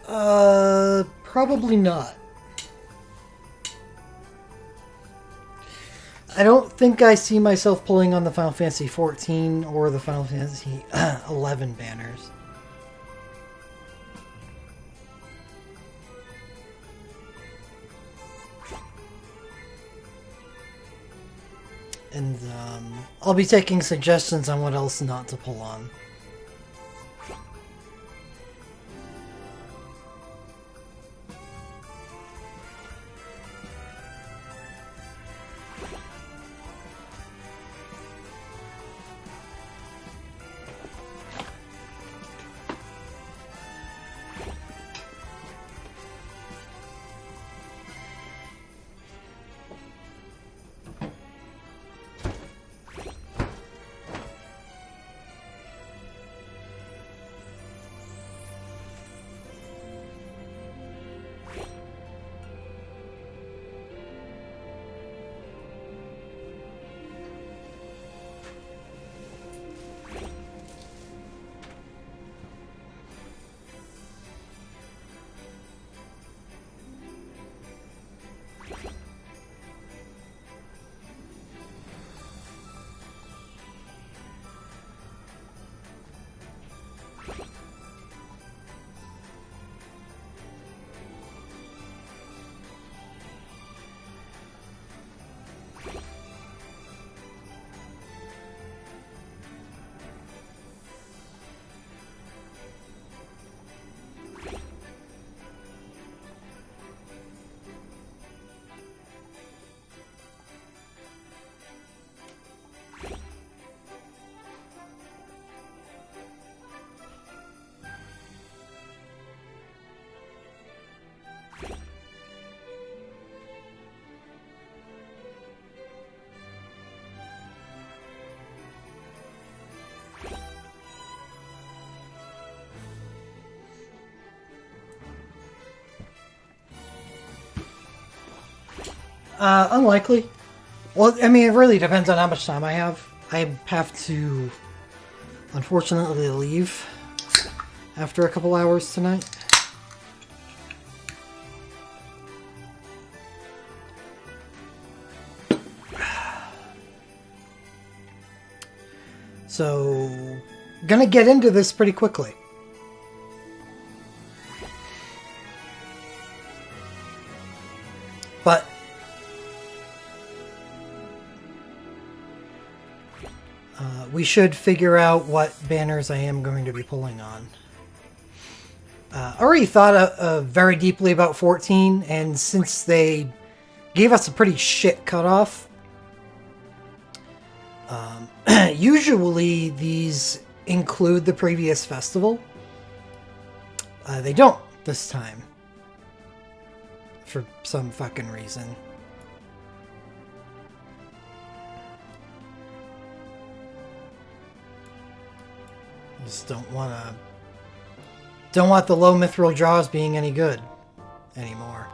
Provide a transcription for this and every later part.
Probably not. I don't think I see myself pulling on the Final Fantasy 14 or the Final Fantasy 11 banners. And I'll be taking suggestions on what else not to pull on. Unlikely. Well, I mean, it really depends on how much time I have. I have to, unfortunately, leave after a couple hours tonight. So, gonna get into this pretty quickly. But we should figure out what banners I am going to be pulling on. I already thought very deeply about 14, and since they gave us a pretty shit cutoff, usually these include the previous festival. They don't this time. For some fucking reason. Just don't want the low mithril draws being any good anymore.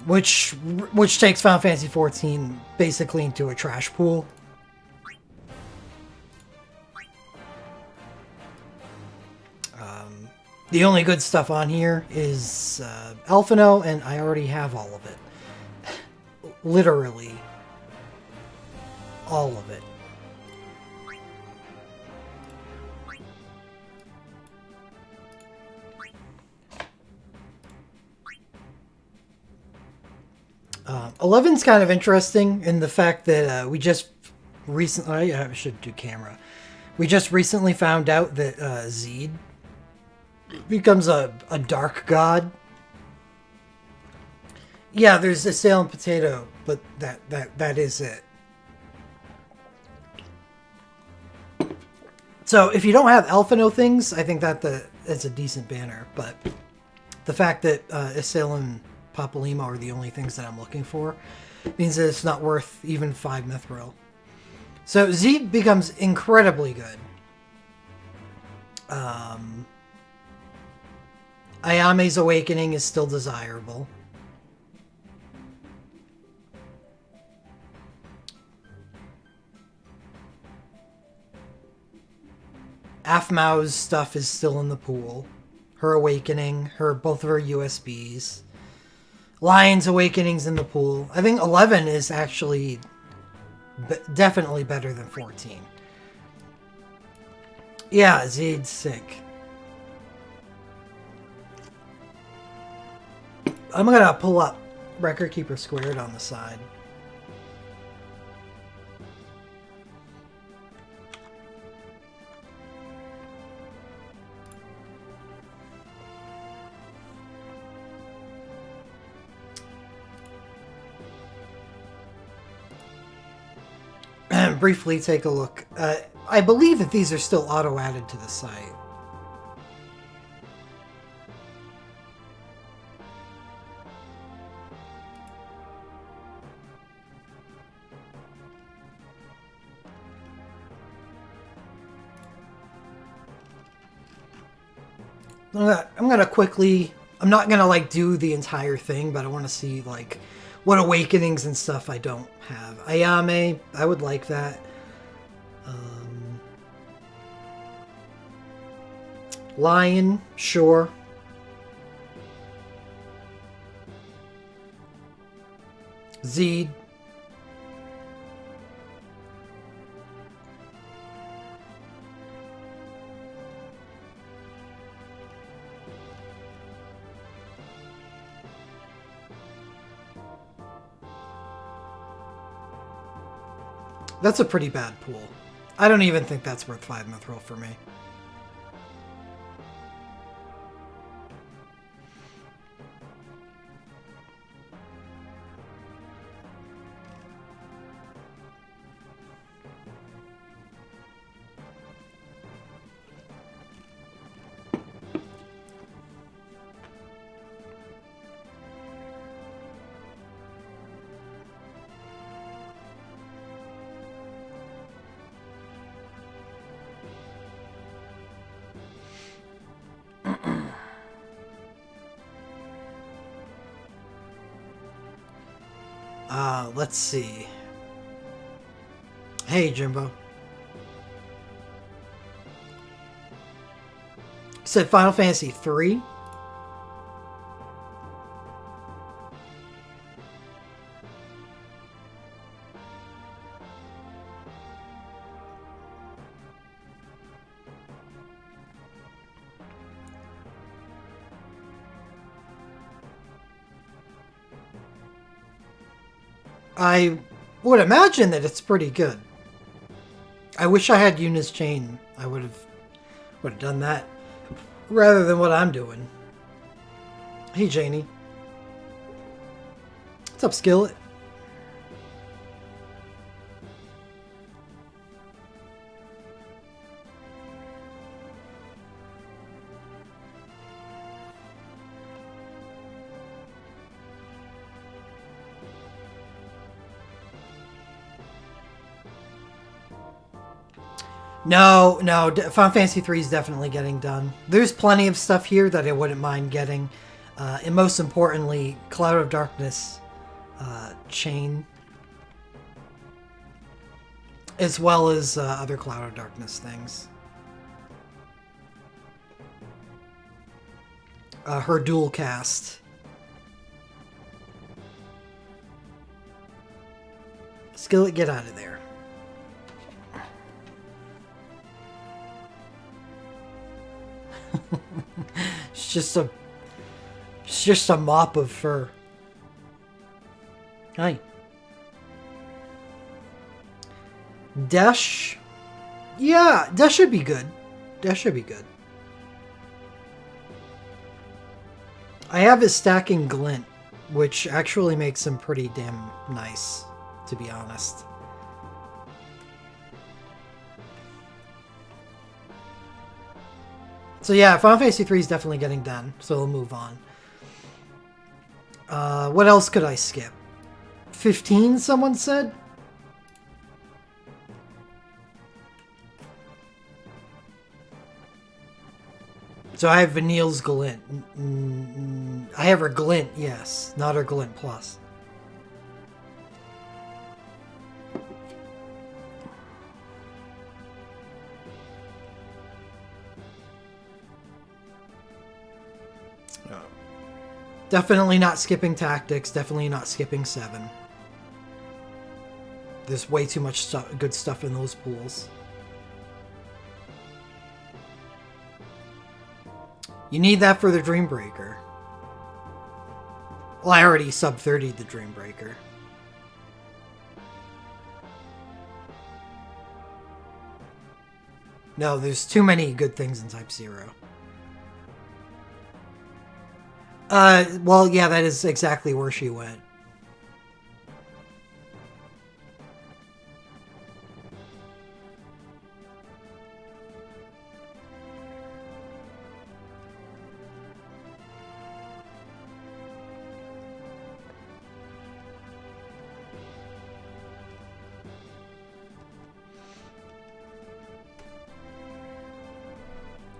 Which takes Final Fantasy 14 basically into a trash pool. The only good stuff on here is Alphino, and I already have all of it. Literally. All of it. Uh, 11's kind of interesting in the fact that we just recently... I should do camera. We just recently found out that Zed becomes a dark god. Yeah, there's a Salem potato, but that is it. So if you don't have Alphino things, I think that's a decent banner. But the fact that Isil and Papalima are the only things that I'm looking for means that it's not worth even 5 mithril. So Zed becomes incredibly good. Ayame's Awakening is still desirable. Aphmau's stuff is still in the pool. Her Awakening, both of her USBs. Lion's Awakening's in the pool. I think 11 is actually definitely better than 14. Yeah, Zaid's sick. I'm gonna pull up Record Keeper Squared on the side. Briefly take a look. I believe that these are still auto-added to the site. I'm gonna quickly... I'm not gonna, like, do the entire thing, but I want to see, like, what Awakenings and stuff I don't have. Ayame, I would like that. Lion, sure. Zed. That's a pretty bad pool. I don't even think that's worth 5 mithril for me. Let's see. Hey, Jimbo. Said Final Fantasy 3. I would imagine that it's pretty good. I wish I had Yuna's chain. I would have done that rather than what I'm doing. Hey, Janie. What's up, Skillet? No, Final Fantasy 3 is definitely getting done. There's plenty of stuff here that I wouldn't mind getting. And most importantly, Cloud of Darkness chain. As well as other Cloud of Darkness things. Her dual cast. Skillet, get out of there. It's just a mop of fur. Hi. Dash. Yeah, that should be good. That should be good. I have his stacking glint, which actually makes him pretty damn nice, to be honest. So yeah, Final Fantasy 3 is definitely getting done, so we'll move on. What else could I skip? 15, someone said? So I have Vanille's Glint. I have her Glint, yes, not her Glint Plus. Definitely not skipping tactics. Definitely not skipping 7. There's way too much good stuff in those pools. You need that for the Dreambreaker. Well, I already sub-30'd the Dreambreaker. No, there's too many good things in Type 0. Well, yeah, that is exactly where she went.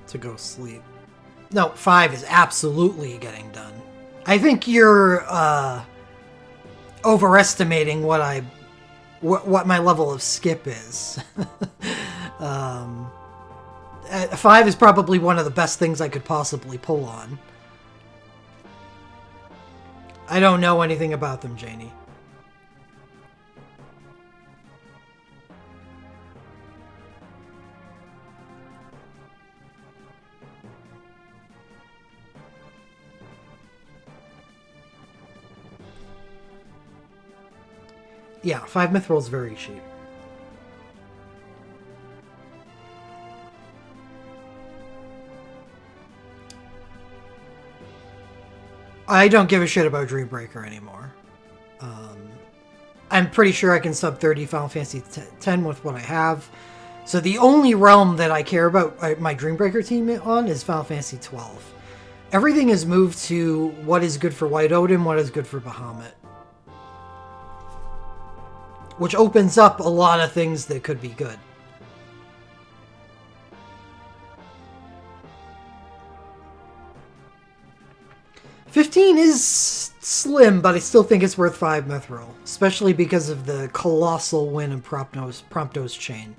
To go sleep. No, 5 is absolutely getting done. I think you're overestimating what my level of skip is. 5 is probably one of the best things I could possibly pull on. I don't know anything about them, Janie. Yeah, 5 Mithril is very cheap. I don't give a shit about Dreambreaker anymore. I'm pretty sure I can sub 30 Final Fantasy X with what I have. So the only realm that I care about my Dreambreaker team on is Final Fantasy XII. Everything is moved to what is good for White Odin, what is good for Bahamut. Which opens up a lot of things that could be good. $15 is slim, but I still think it's worth 5 Mithril. Especially because of the colossal win in Prompto's Chain.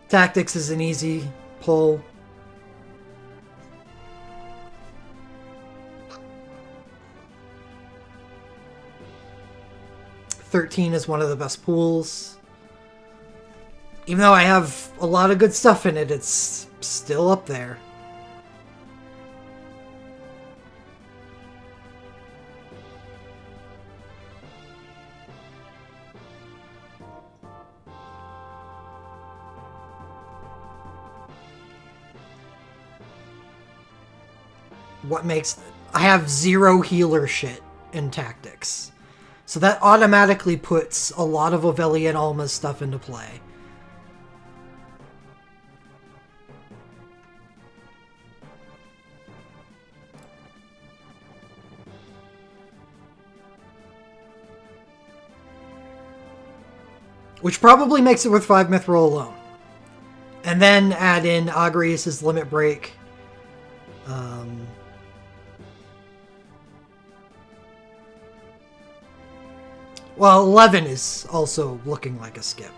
Tactics is an easy pull. $13 is one of the best pools. Even though I have a lot of good stuff in it, it's still up there. What makes... I have 0 healer shit in tactics. So that automatically puts a lot of Ovelia and Alma's stuff into play. Which probably makes it worth 5 Mithril alone. And then add in Agrius' Limit Break. Well, 11 is also looking like a skip.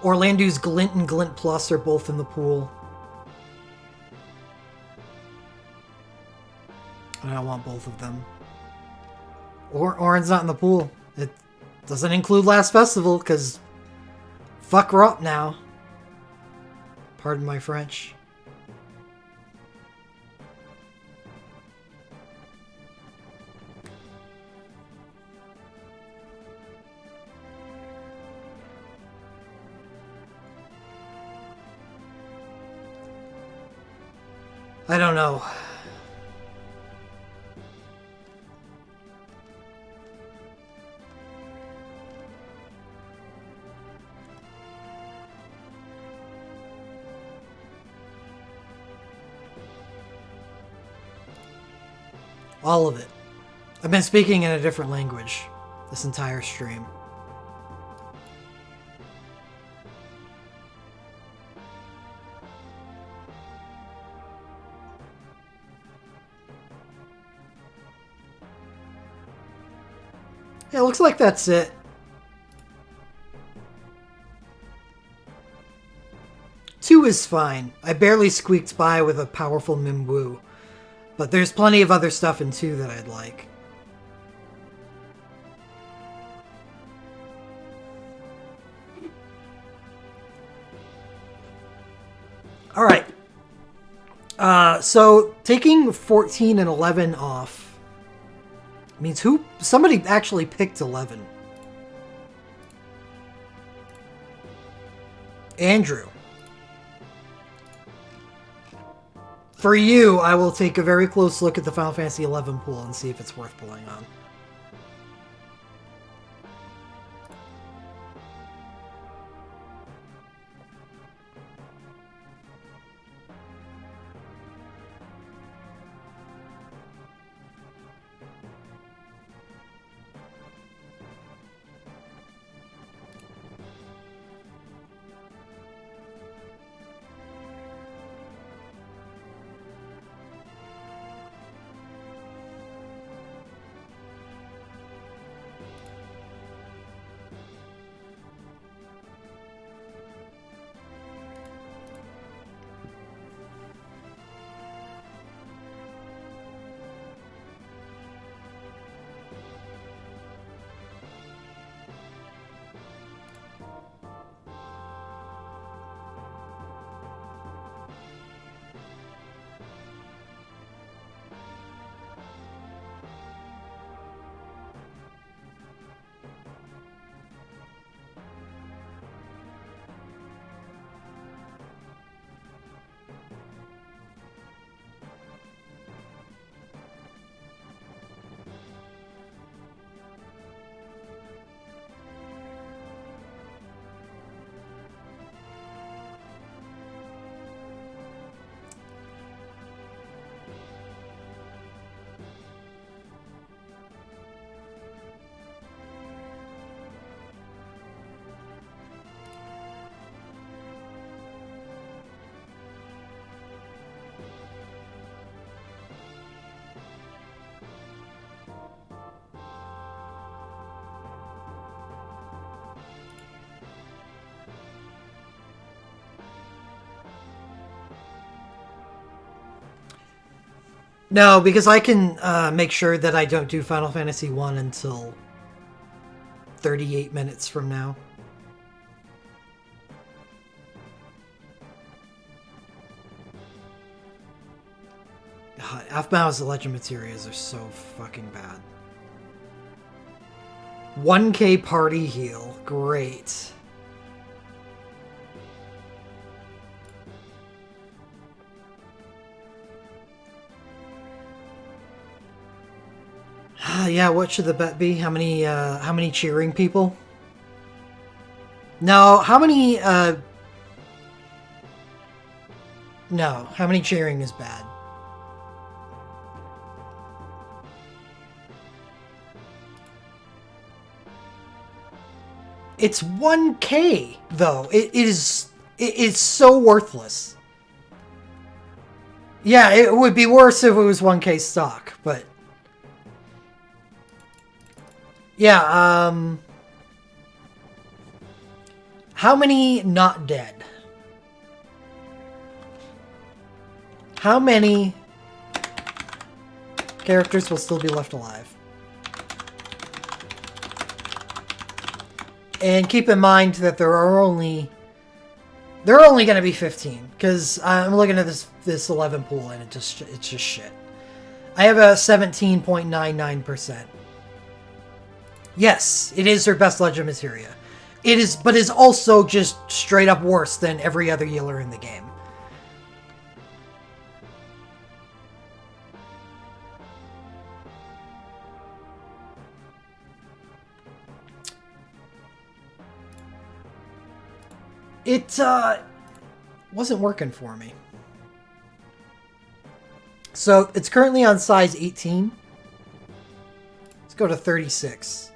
Orlando's Glint and Glint Plus are both in the pool. And I want both of them. Orin's not in the pool. It doesn't include Last Festival, because fuck Rot now. Pardon my French. I don't know. All of it. I've been speaking in a different language this entire stream. Yeah, looks like that's it. Two is fine. I barely squeaked by with a powerful Mimwu. But there's plenty of other stuff in 2 that I'd like. Alright. So taking 14 and 11 off means somebody actually picked 11. Andrew. For you, I will take a very close look at the Final Fantasy XI pool and see if it's worth pulling on. No, because I can make sure that I don't do Final Fantasy 1 until 38 minutes from now. Aphmau's Legend Materials are so fucking bad. 1k party heal. Great. Yeah, what should the bet be? How many cheering people? No, how many no, how many cheering is bad? It's 1k though. It is so worthless. Yeah, it would be worse if it was 1k stock, but yeah, how many not dead? How many characters will still be left alive? And keep in mind that there are only going to be 15, because I'm looking at this 11 pool and it's just shit. I have a 17.99%. Yes, it is their best Legend Materia. It is, but is also just straight up worse than every other healer in the game. It wasn't working for me. So it's currently on size 18. Let's go to 36.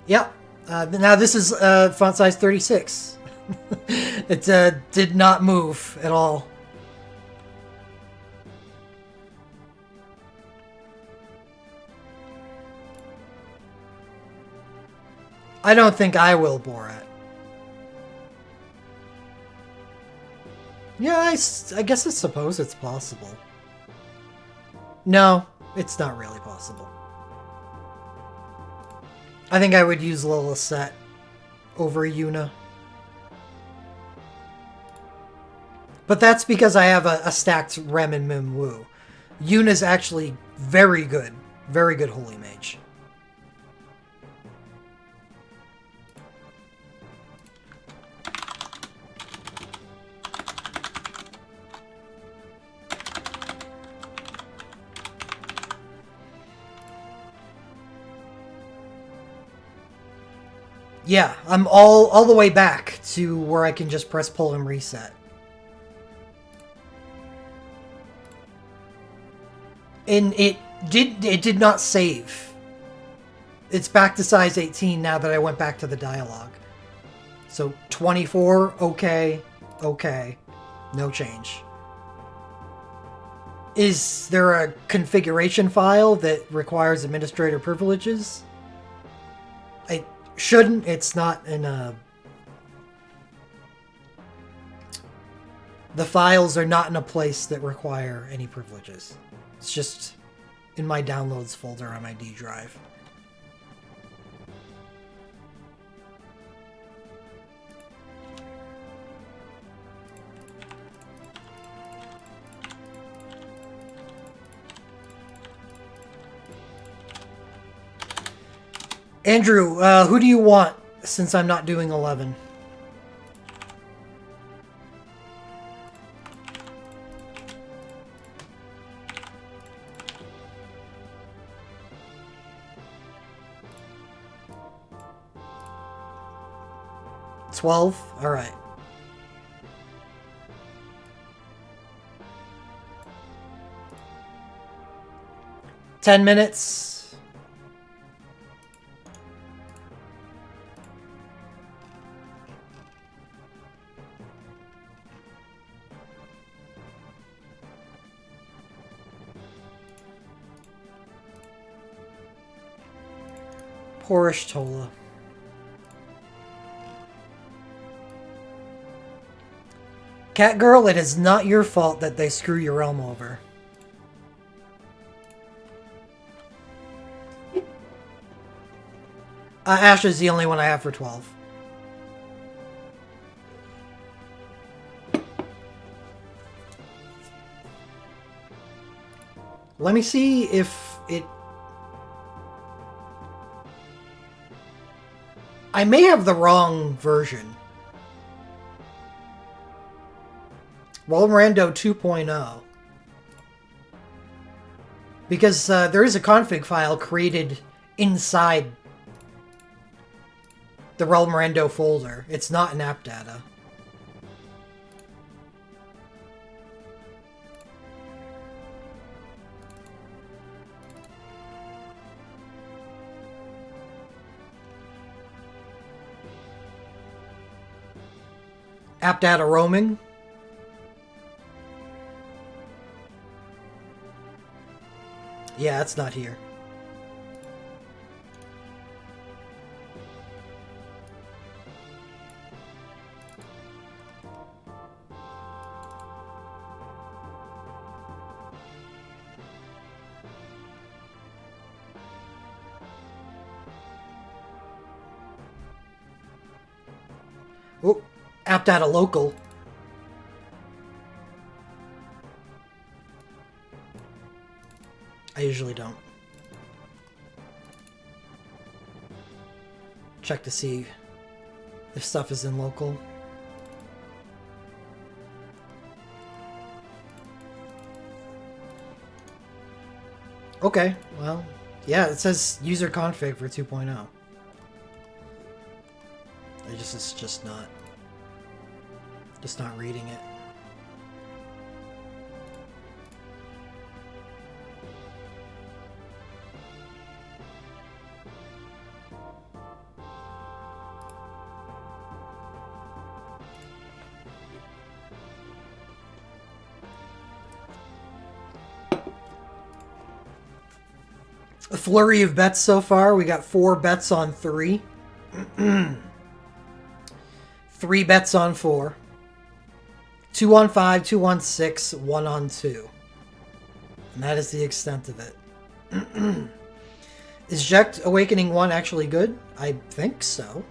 Yep. Now this is font size 36. It did not move at all. I don't think I will, Borat. Yeah, I guess I suppose it's possible. No, it's not really possible. I think I would use Lilith over Yuna. But that's because I have a stacked Rem and Mim Wu. Yuna's actually very good Holy Mage. Yeah, I'm all the way back to where I can just press pull and reset. And it did not save. It's back to size 18 now that I went back to the dialogue. So 24, okay, no change. Is there a configuration file that requires administrator privileges? I shouldn't. It's not in a... The files are not in a place that require any privileges. It's just in my downloads folder on my D drive. Andrew, who do you want since I'm not doing 11? $12? Alright. $10 minutes. Poorish Tola. Catgirl, it is not your fault that they screw your realm over. Ash is the only one I have for 12. Let me see if it... I may have the wrong version. Rando 2.0. Because there is a config file created inside the Rando folder. It's not in app data. App data roaming. Yeah, it's not here. Oh, app data local. I usually don't. Check to see if stuff is in local. Okay, well, yeah, it says user config for 2.0. It's just not reading it. A flurry of bets so far. We got 4 bets on 3. 3 bets on 4. 2 on 5, 2 on 6, 1 on 2. And that is the extent of it. Is Jekt Awakening 1 actually good? I think so.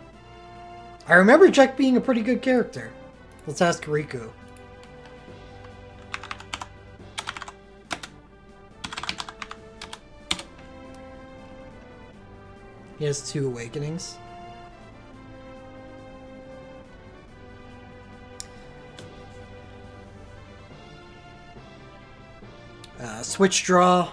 I remember Jekt being a pretty good character. Let's ask Riku. He has 2 awakenings. Switch draw.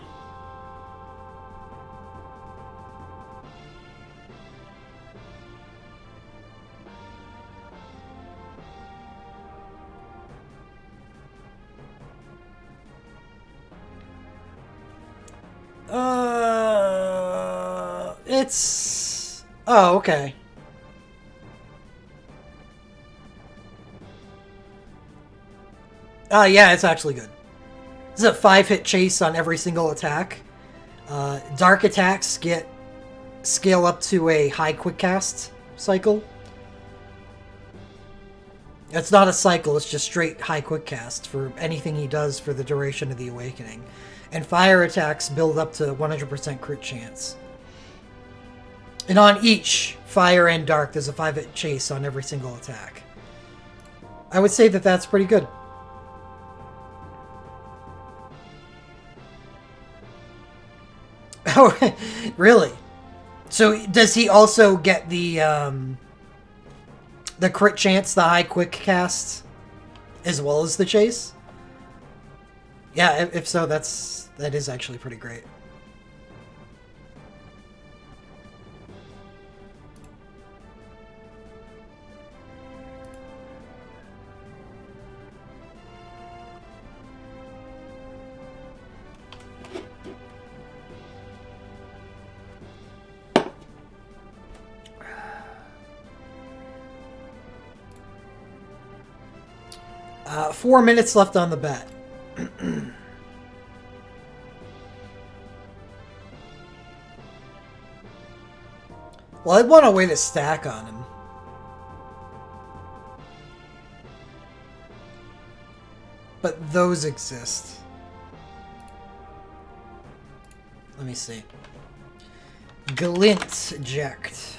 It's... Oh, okay. Yeah, it's actually good. This is a 5-hit chase on every single attack. Dark attacks get scale up to a high quick cast cycle. It's not a cycle, it's just straight high quick cast for anything he does for the duration of the awakening. And fire attacks build up to 100% crit chance. And on each, fire and dark, there's a 5-hit chase on every single attack. I would say that that's pretty good. Oh, really? So does he also get the crit chance, the high quick cast, as well as the chase? Yeah, if so, that is actually pretty great. Uh, 4 minutes left on the bet. Well, I'd want a way to stack on him. But those exist. Let me see. Glint Jekt.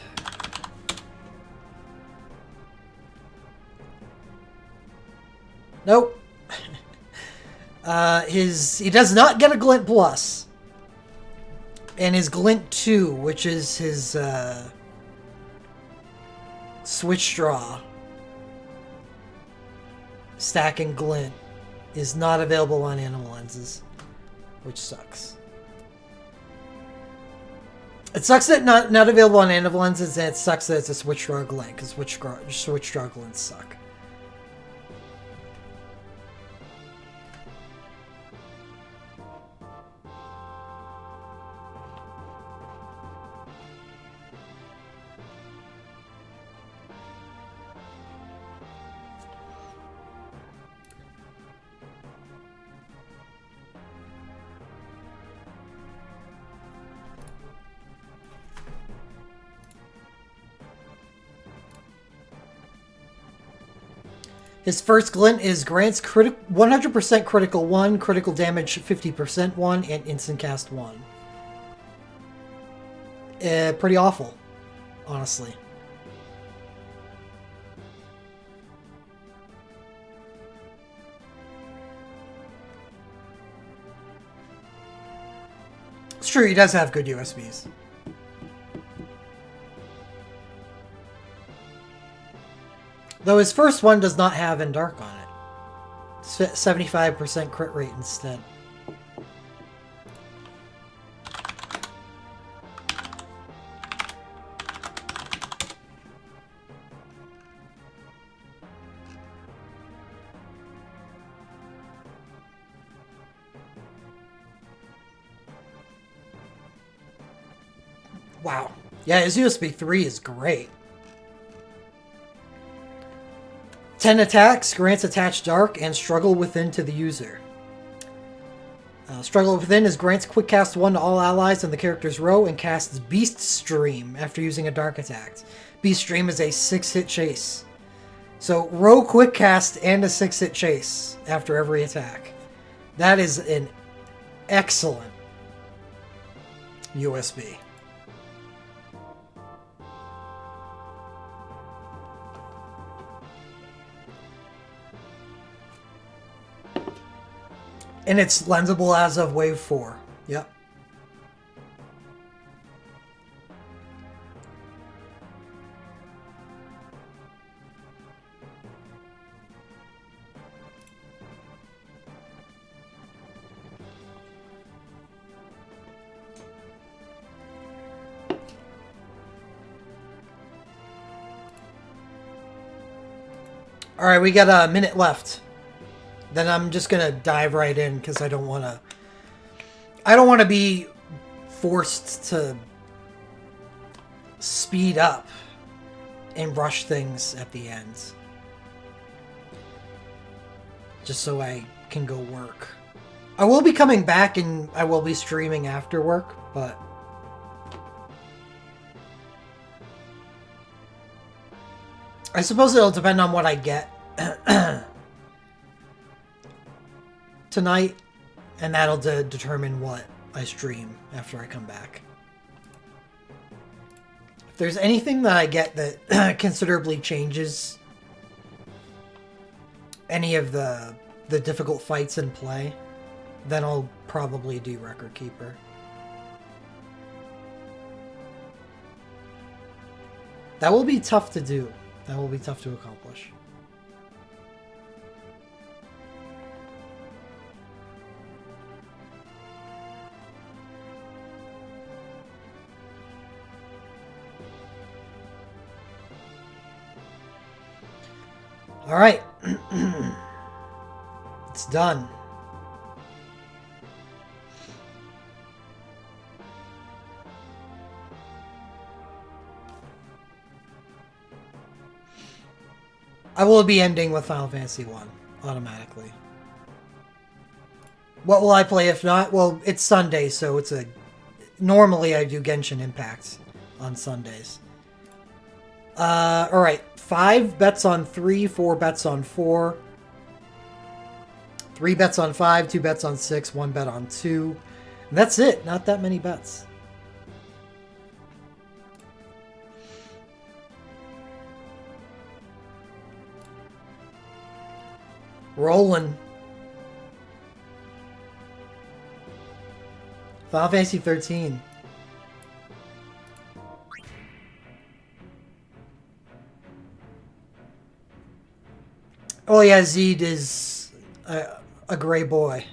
Nope. He does not get a Glint Plus. And his Glint 2, which is his Switch Draw, stacking Glint, is not available on Animal Lenses, which sucks. It sucks that not available on Animal Lenses, and it sucks that it's a Switch Draw Glint, because Switch Draw Glints suck. His first Glint is grants 100% critical 1, critical damage 50% 1, and instant cast 1. Pretty awful, honestly. It's true, he does have good USBs. Though his first one does not have in dark on it. It's 75% crit rate instead. Wow. Yeah, his USB 3 is great. 10 attacks, grants attach dark and struggle within to the user. Struggle Within is grants quick cast 1 to all allies in the character's row and casts Beast Stream after using a dark attack. Beast Stream is a 6-hit chase. So row quick cast and a 6-hit chase after every attack. That is an excellent USB. And it's lensable as of Wave 4. Yep. All right, we got a minute left. Then I'm just gonna dive right in because I don't want to be forced to speed up and rush things at the end. Just so I can go work. I will be coming back and I will be streaming after work, but I suppose it'll depend on what I get tonight, and that'll determine what I stream after I come back. If there's anything that I get that considerably changes any of the difficult fights in play, then I'll probably do Record Keeper. That will be tough to do. That will be tough to accomplish. All right. It's done. I will be ending with Final Fantasy 1 automatically. What will I play if not? Well, it's Sunday, so it's a... Normally I do Genshin Impact on Sundays. Alright. 5 bets on 3, 4 bets on 4. 3 bets on 5, 2 bets on 6, 1 bet on 2. And that's it. Not that many bets. Rolling. Final Fantasy 13. Oh yeah, Zed is a gray boy.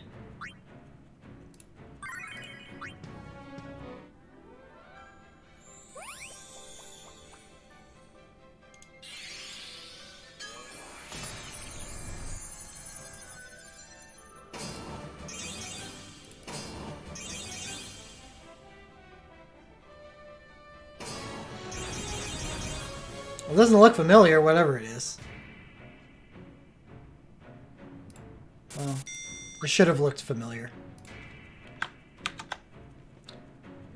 It doesn't look familiar, whatever it is. Well, it should have looked familiar.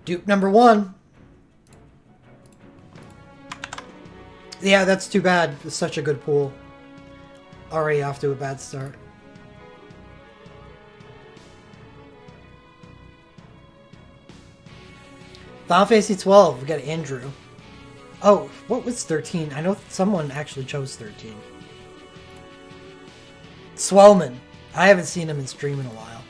Dupe number 1. Yeah, that's too bad. It's such a good pool. Already off to a bad start. Final Fantasy 12, we got Andrew. Oh, what was 13? I know someone actually chose 13. Swellman. I haven't seen him in stream in a while.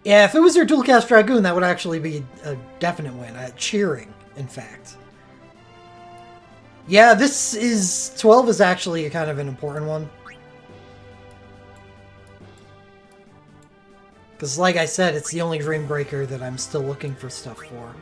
Yeah, if it was your Dualcast Dragoon, that would actually be a definite win. Cheering, in fact. Yeah, this is... 12 is actually kind of an important one. Because, like I said, it's the only Dream Breaker that I'm still looking for stuff for.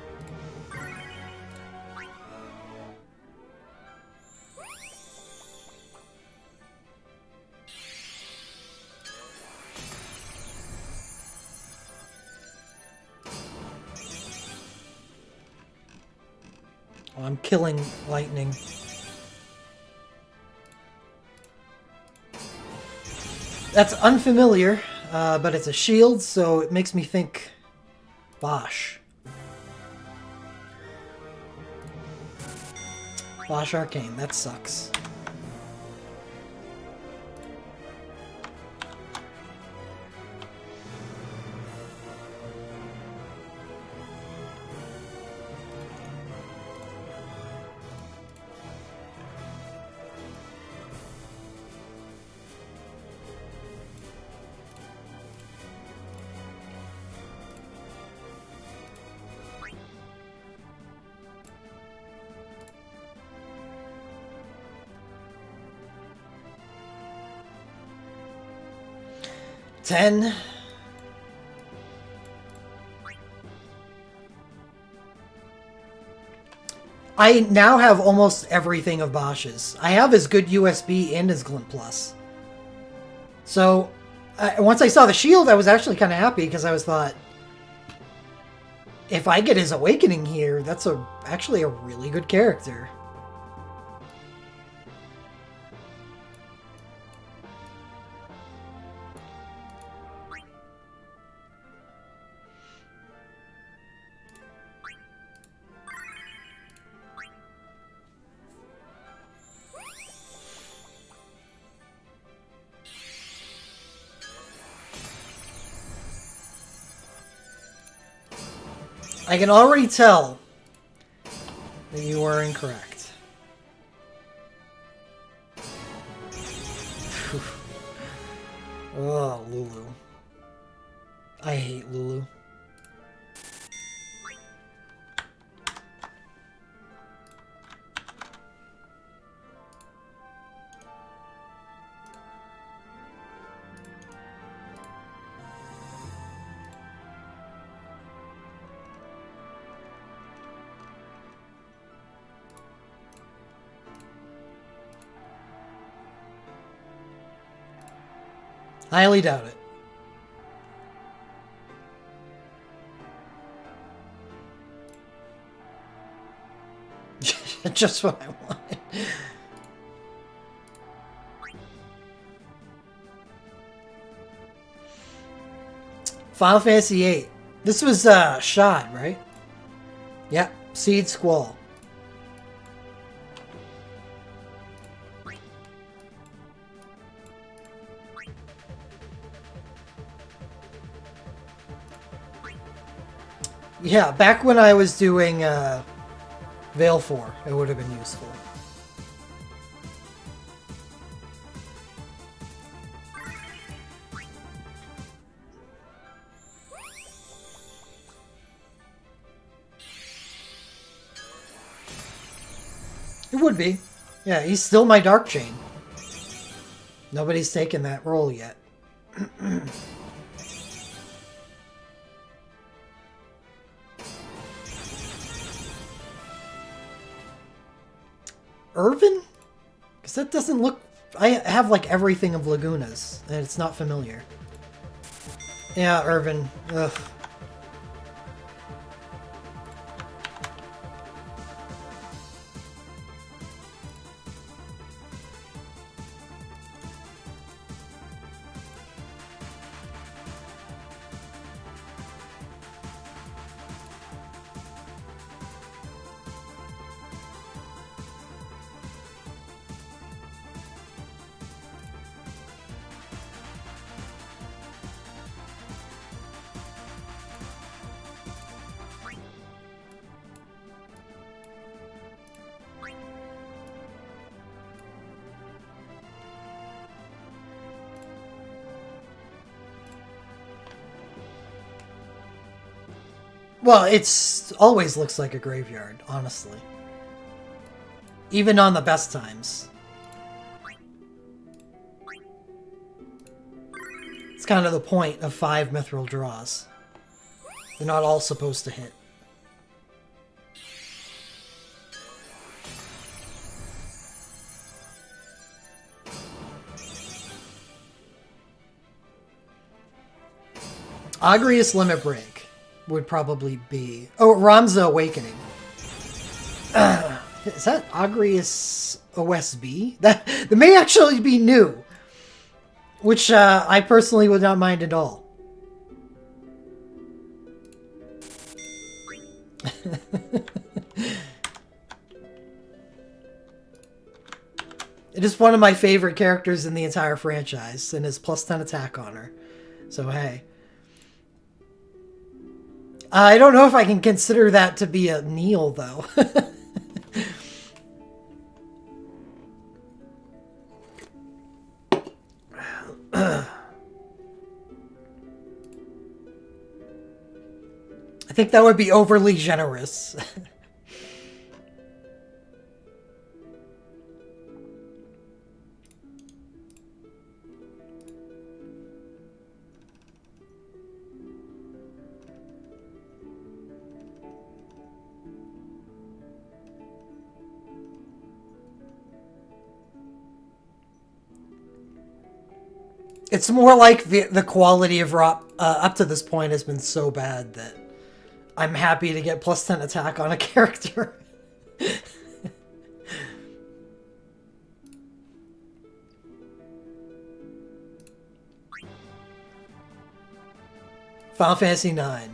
Oh, I'm killing lightning. That's unfamiliar, but it's a shield, so it makes me think Bosch. Bosch Arcane, that sucks. Ten. I now have almost everything of Bosch's. I have his good USB and his Glint Plus. So, once I saw the shield, I was actually kind of happy because I was thought, if I get his Awakening here, that's actually a really good character. I can already tell that you are incorrect. Oh, Lulu. I hate Lulu. Highly doubt it. Just what I wanted. Final Fantasy VIII. This was Shad, right? Yep. Seed Squall. Yeah, back when I was doing Veil 4, it would have been useful. It would be. Yeah, he's still my Dark Chain. Nobody's taken that role yet. Irvin? Because that doesn't look... I have like everything of Laguna's, and it's not familiar. Yeah, Irvin. Ugh. Well, it's always looks like a graveyard, honestly. Even on the best times. It's kind of the point of 5 mithril draws. They're not all supposed to hit. Agrius Limit Break would probably be... Oh, Ramza Awakening. Is that Agrius OSB? That may actually be new. which I personally would not mind at all. It is one of my favorite characters in the entire franchise, and his plus 10 attack on her. So, hey. I don't know if I can consider that to be a kneel, though. I think that would be overly generous. It's more like the quality of ROP up to this point has been so bad that I'm happy to get plus 10 attack on a character. Final Fantasy IX.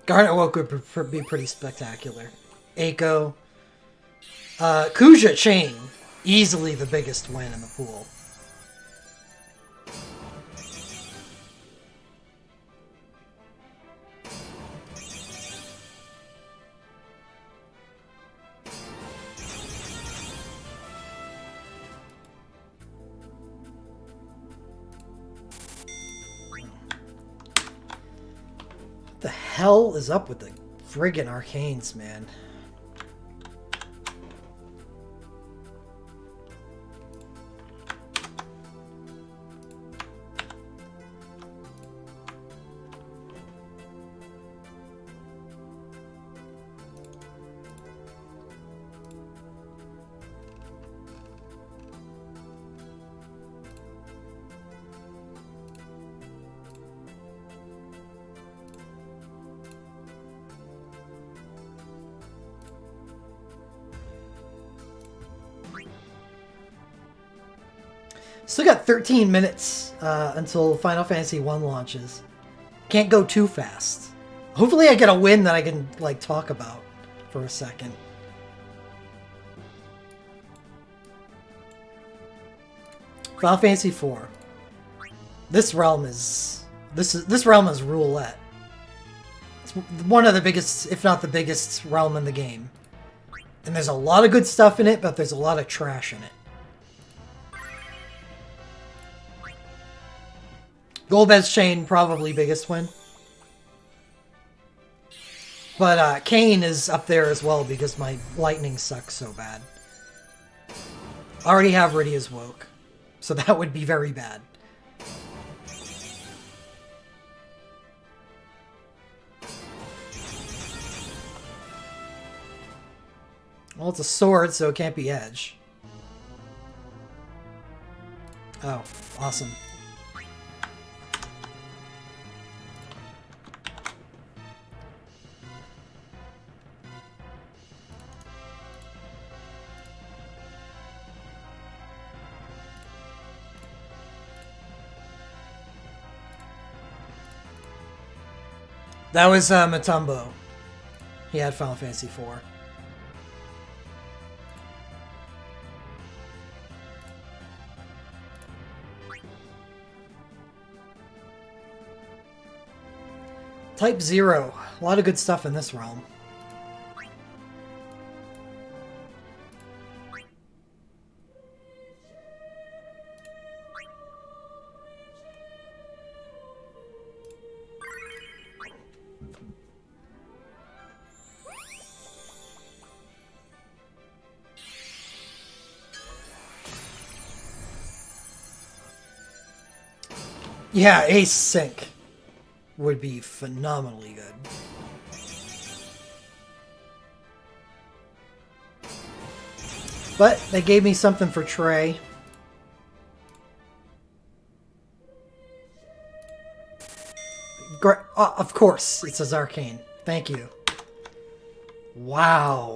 Garnet Woke would be pretty spectacular. Eiko. Kuja Chain. Easily the biggest win in the pool. The hell is up with the friggin' arcanes, man? Still got 13 minutes until Final Fantasy 1 launches. Can't go too fast. Hopefully I get a win that I can like talk about for a second. Final Fantasy 4. This realm is roulette. It's one of the biggest, if not the biggest, realm in the game. And there's a lot of good stuff in it, but there's a lot of trash in it. Golbez Chain, probably biggest win. But Kane is up there as well because my lightning sucks so bad. I already have Rydia's Woke, so that would be very bad. Well, it's a sword, so it can't be edge. Oh, awesome. That was Matumbo. He had Final Fantasy IV. Type 0. A lot of good stuff in this realm. Yeah, Ace Sync would be phenomenally good. But they gave me something for Trey. Oh, of course, it says arcane. Thank you. Wow.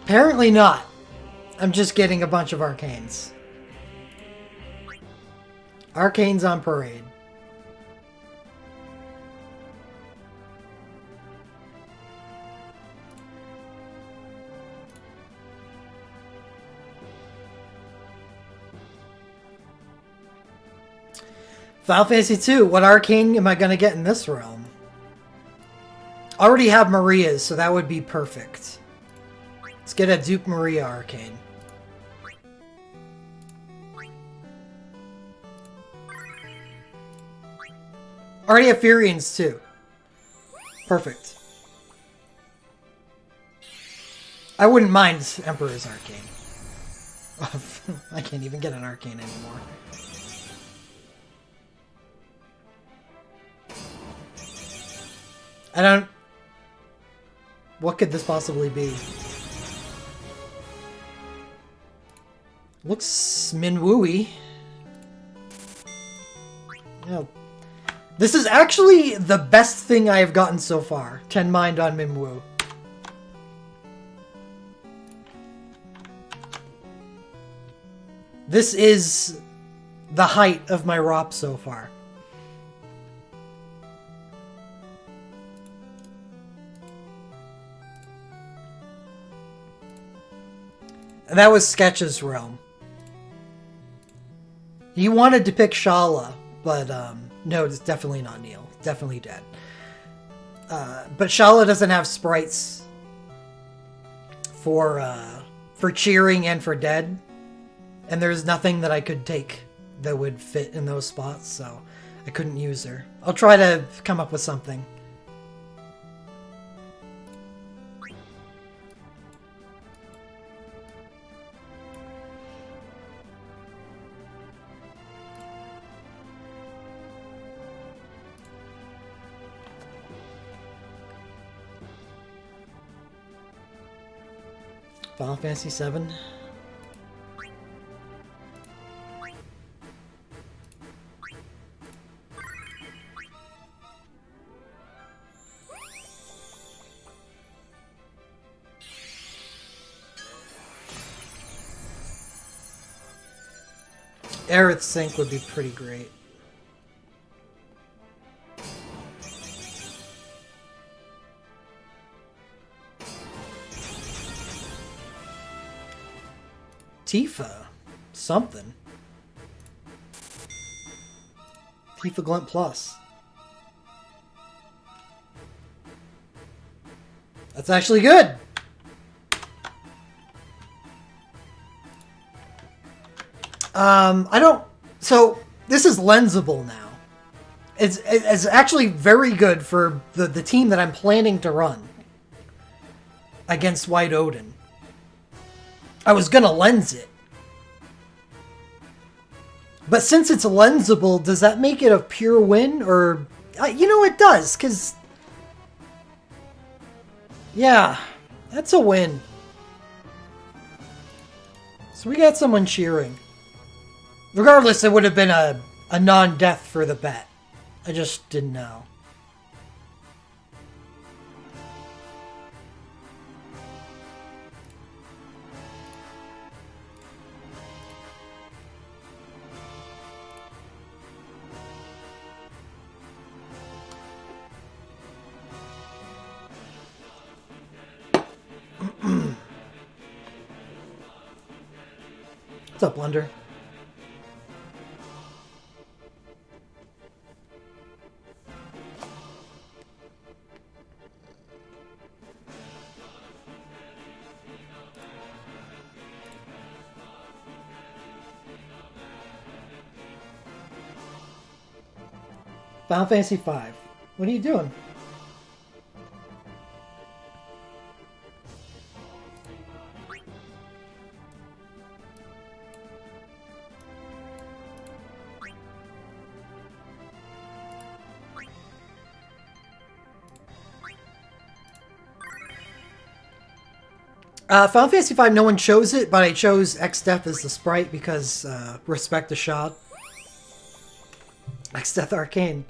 Apparently not. I'm just getting a bunch of arcanes. Arcanes on parade. Final Fantasy 2, what arcane am I going to get in this realm? I already have Maria's, so that would be perfect. Let's get a Duke Maria arcane. Already have Furians too. Perfect. I wouldn't mind Emperor's arcane. I can't even get an arcane anymore. I don't... What could this possibly be? Looks Minwoo-y. Oh. This is actually the best thing I have gotten so far. 10 Mind on Minwoo. This is the height of my ROP so far. And that was Sketch's realm. He wanted to pick Shala, but no, it's definitely not Neil. Definitely dead. But Shala doesn't have sprites for cheering and for dead, and there's nothing that I could take that would fit in those spots, so I couldn't use her. I'll try to come up with something. Final Fantasy VII. Aerith Sync would be pretty great. Tifa. Something. Tifa Glint Plus. That's actually good. I don't... So, this is lensable now. It's actually very good for the team that I'm planning to run against White Odin. I was gonna lens it. But since it's lensable, does that make it a pure win? Or... you know, it does, because... Yeah, that's a win. So we got someone cheering. Regardless, it would have been a non-death for the bet. I just didn't know. What's up, Blunder? Final Fantasy V. What are you doing? Final Fantasy V, no one chose it, but I chose X-Death as the sprite because respect to Shad. X-Death Arcane.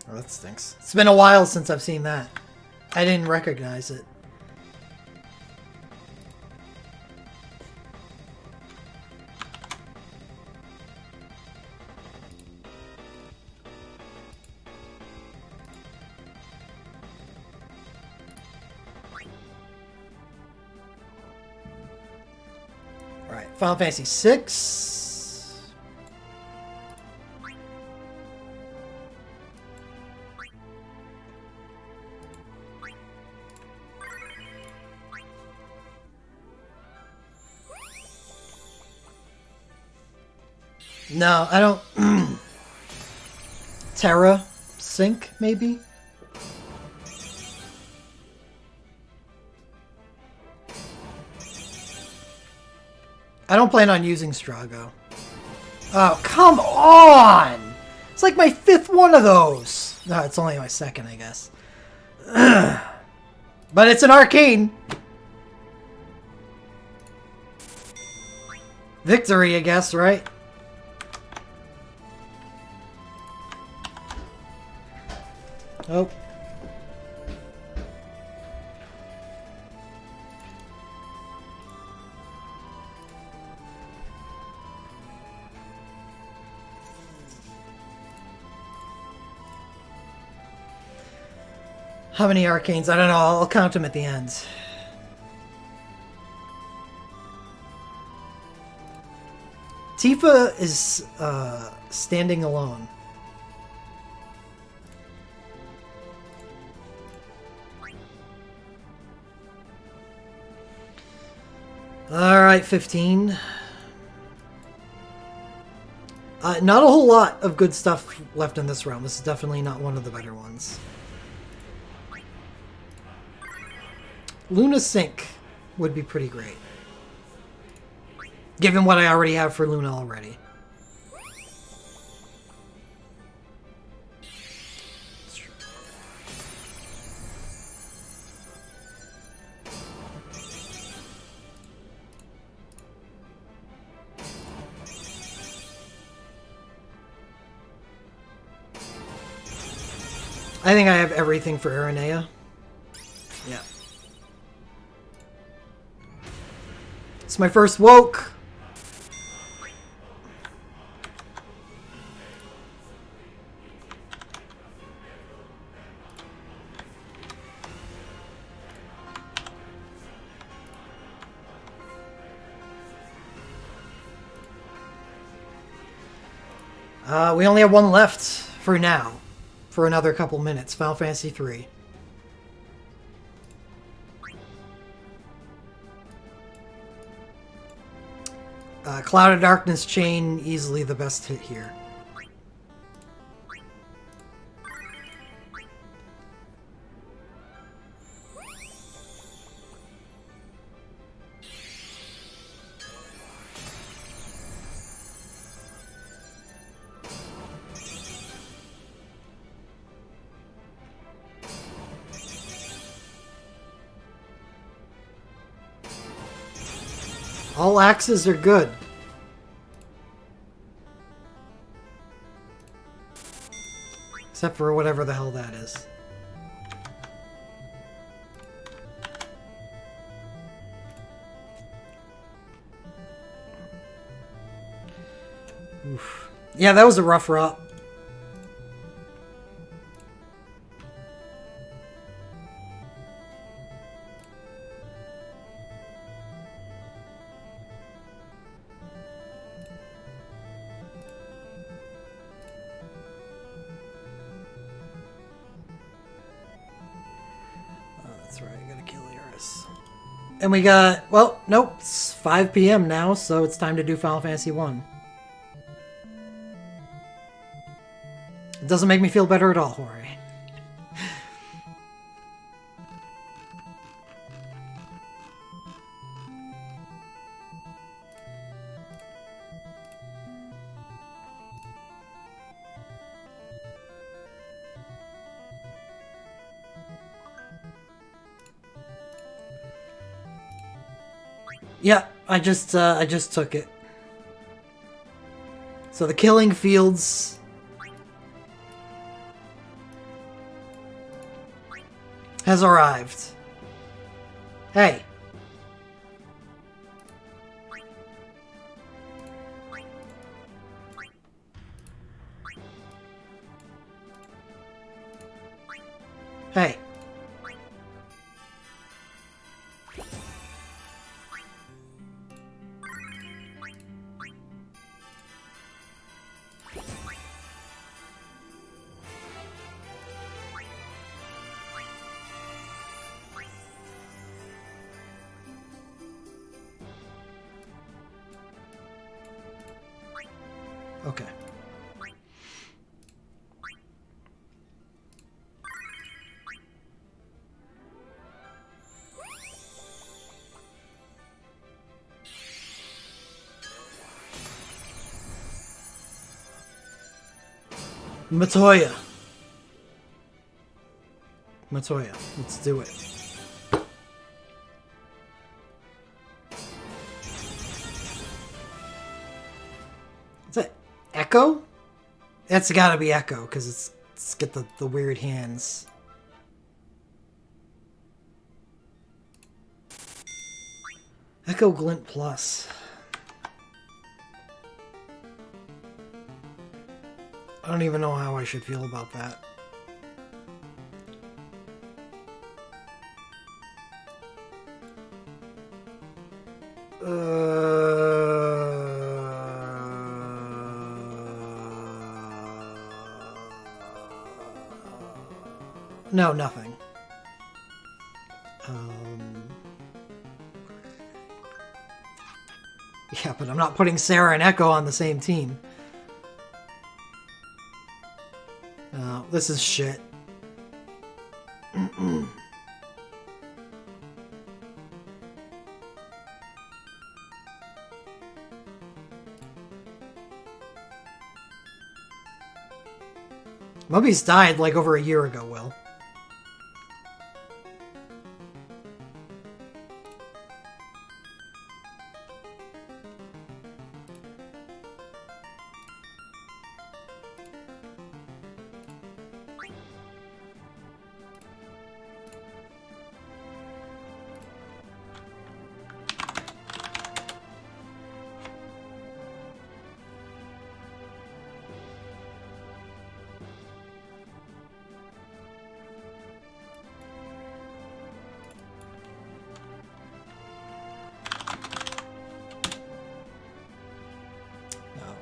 Oh, that stinks. It's been a while since I've seen that. I didn't recognize it. Alright, Final Fantasy VI. No, I don't... Terra Sync, maybe? I don't plan on using Strago. Oh, come on! It's like my 5th one of those! No, it's only my 2nd, I guess. But it's an arcane! Victory, I guess, right? Oh. How many arcanes? I don't know. I'll count them at the end. Tifa is standing alone. Alright, 15. Not a whole lot of good stuff left in this round. This is definitely not one of the better ones. Luna Sync would be pretty great. Given what I already have for Luna already. I think I have everything for Aranea. Yeah. It's my first woke. We only have one left for now. For another couple minutes. Final Fantasy III. Cloud of Darkness Chain, easily the best hit here. All axes are good. Except for whatever the hell that is. Oof. Yeah, that was a rough route. And we got, well, nope, it's 5 p.m. now, so it's time to do Final Fantasy 1. It doesn't make me feel better at all, Jorge. Yeah, I just took it. So the killing fields has arrived. Hey. Hey. Okay. Matoya. Matoya, let's do it. Is that Echo? That's gotta be Echo, because it's got the weird hands. Echo Glint Plus. I don't even know how I should feel about that. No, nothing. Yeah, but I'm not putting Sarah and Echo on the same team. Oh, this is shit. Moby's died like over a year ago, Will.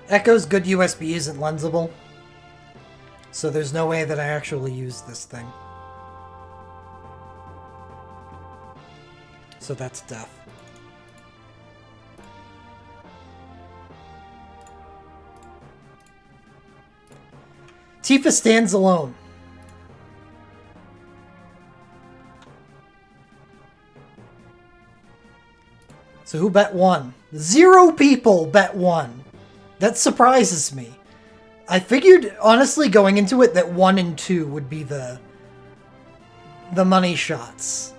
Echo's good USB isn't lensable, so there's no way that I actually use this thing. So that's death. Tifa stands alone. So who bet 1? 0 people bet 1. That surprises me. I figured, honestly, going into it, that 1 and 2 would be the money shots.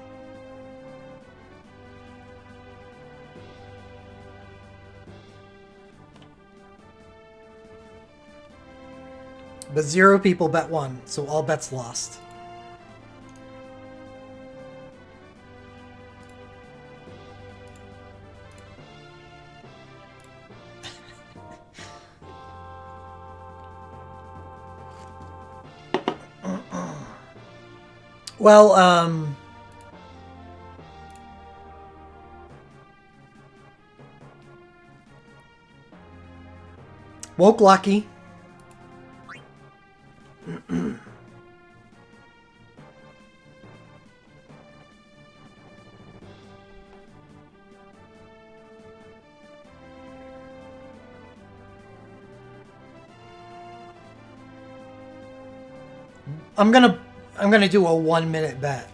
But 0 people bet 1, so all bets lost. Well, Woke Lucky. I'm gonna do a 1 minute bet.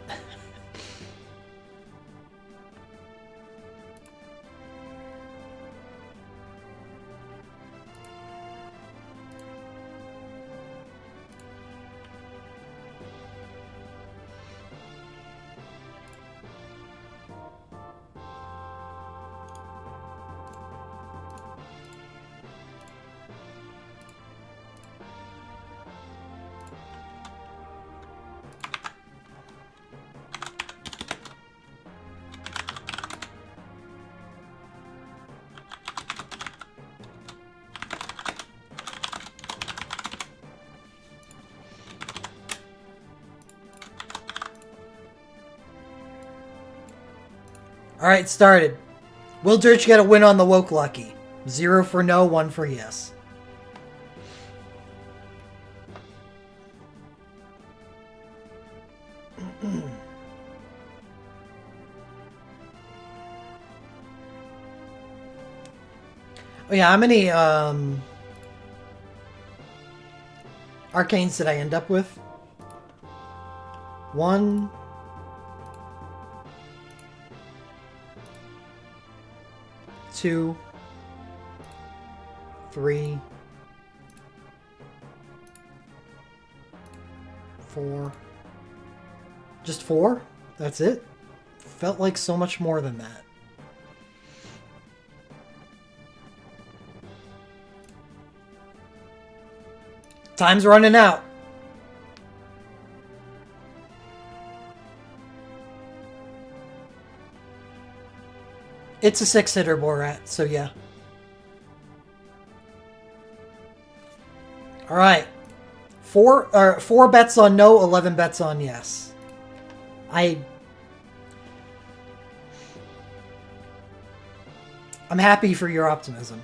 Alright, started. Will Dirch get a win on the Woke Lucky? 0 for no, 1 for yes. Oh yeah, how many arcanes did I end up with? 1, 2, 3, 4. Just 4? That's it? Felt like so much more than that. Time's running out. It's a 6-hitter, Borat, so yeah. Alright. 4 bets on no, 11 bets on yes. I'm happy for your optimism.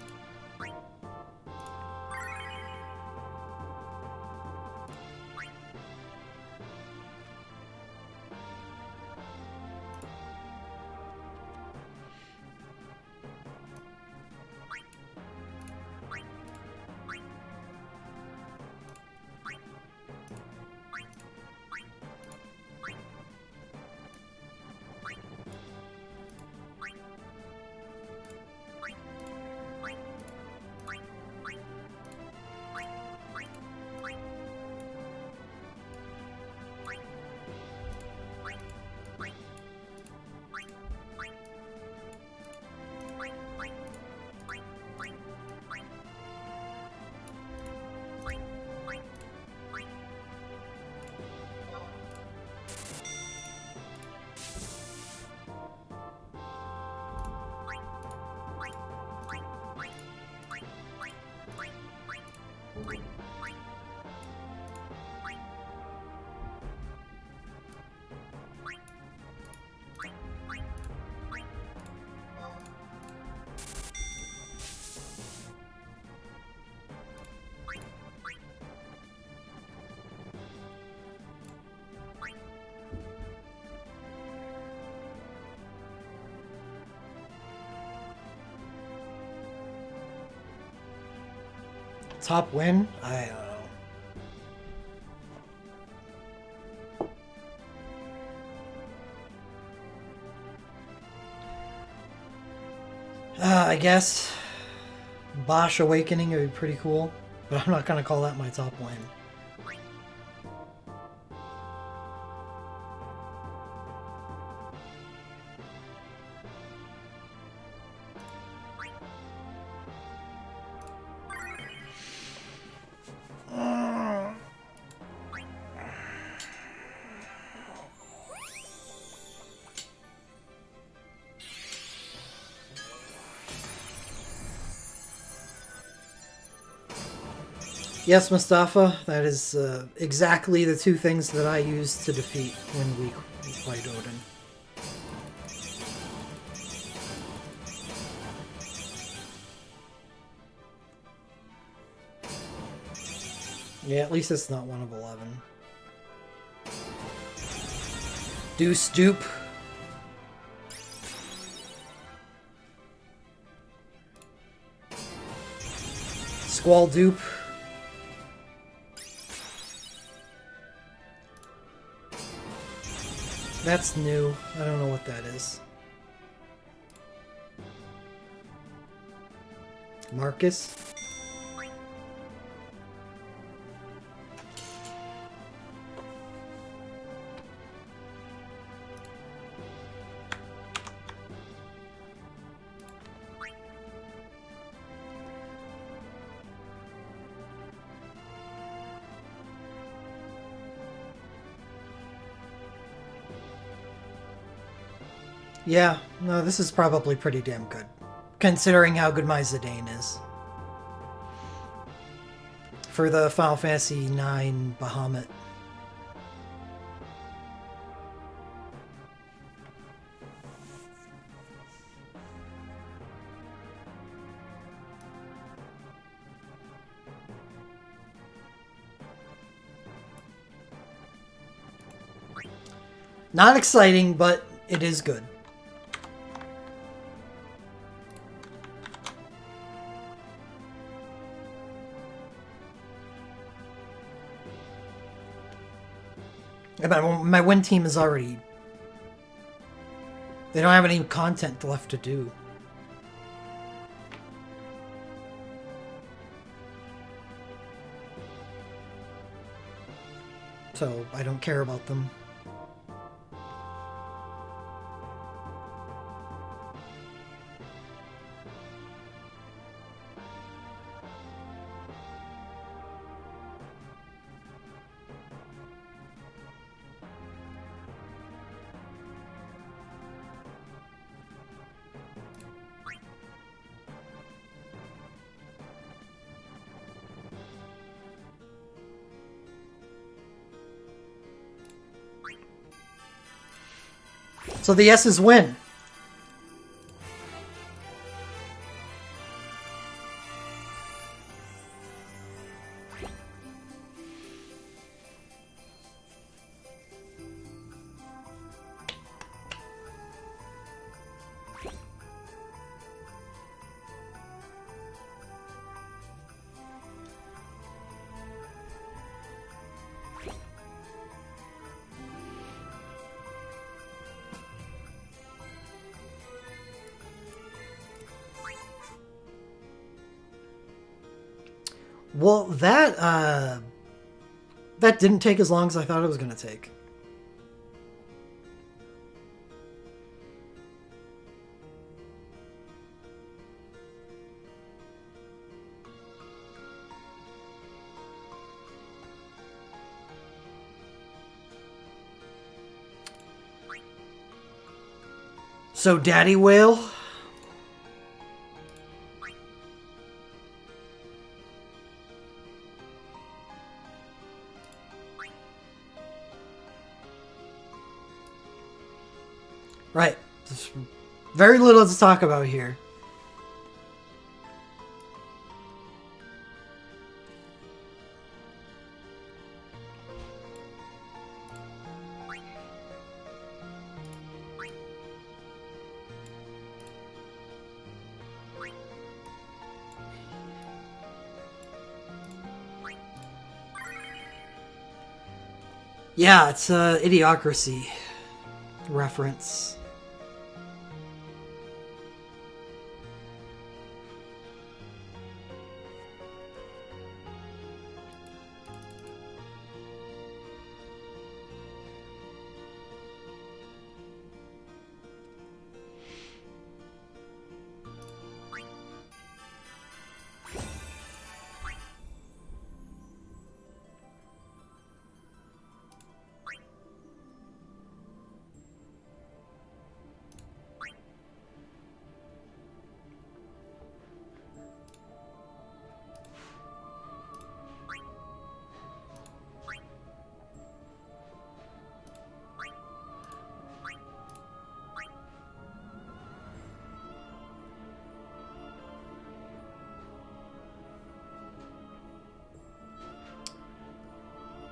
Top win? I don't know. I guess Bosch Awakening would be pretty cool, but I'm not gonna call that my top win. Yes, Mustafa, that is exactly the 2 things that I used to defeat when we played Odin. Yeah, at least it's not one of 11. Deuce Dupe. Squall Dupe. That's new. I don't know what that is. Marcus? Yeah, no, this is probably pretty damn good, considering how good my Zidane is. For the Final Fantasy IX Bahamut. Not exciting, but it is good. My win team is already... They don't have any content left to do. So, I don't care about them. So the S's win. Well, that didn't take as long as I thought it was going to take. So, Daddy Whale? Right. There's very little to talk about here. Yeah, it's a Idiocracy reference.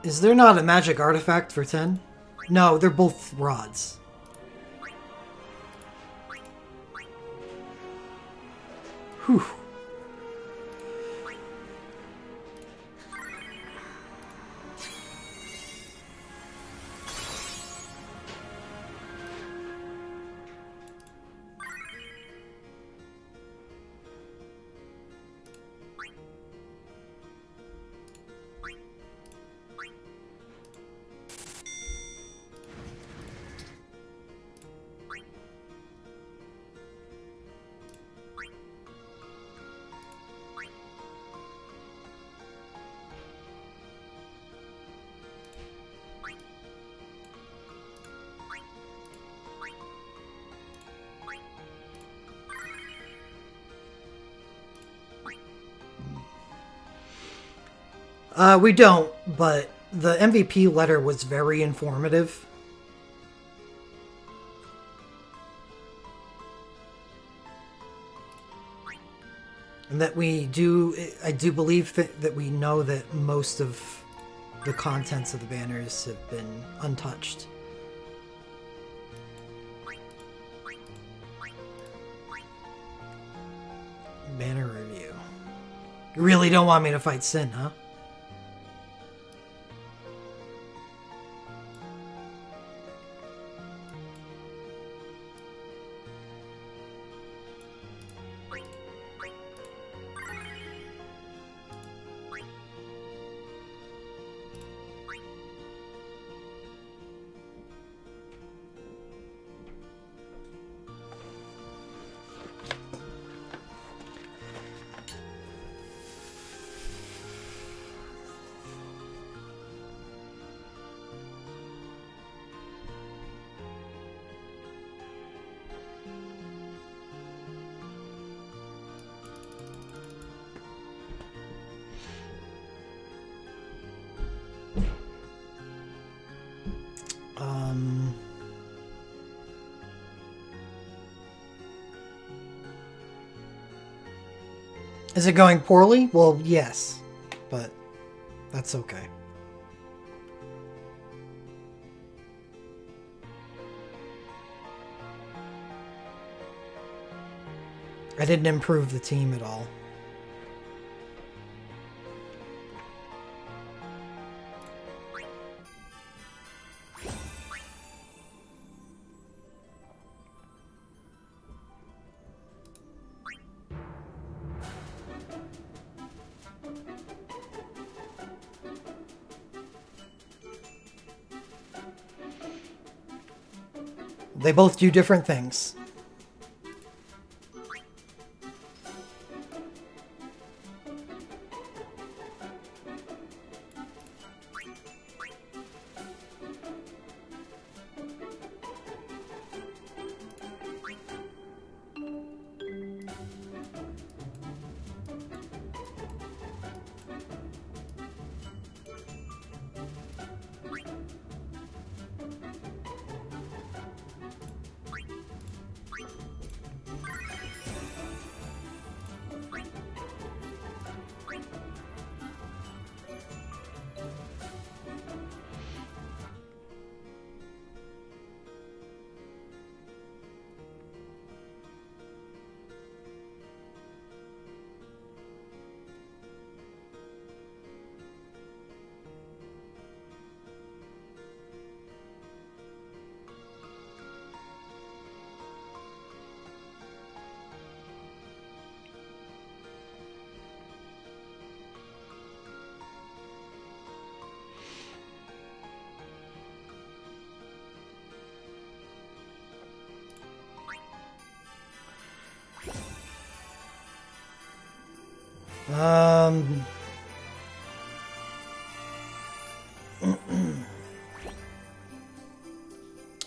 Is there not a magic artifact for 10? No, they're both rods. Whew. We don't, but the MVP letter was very informative. And that I do believe that we know that most of the contents of the banners have been untouched. Banner review. You really don't want me to fight Sin, huh? Is it going poorly? Well, yes, but that's okay. I didn't improve the team at all. They both do different things.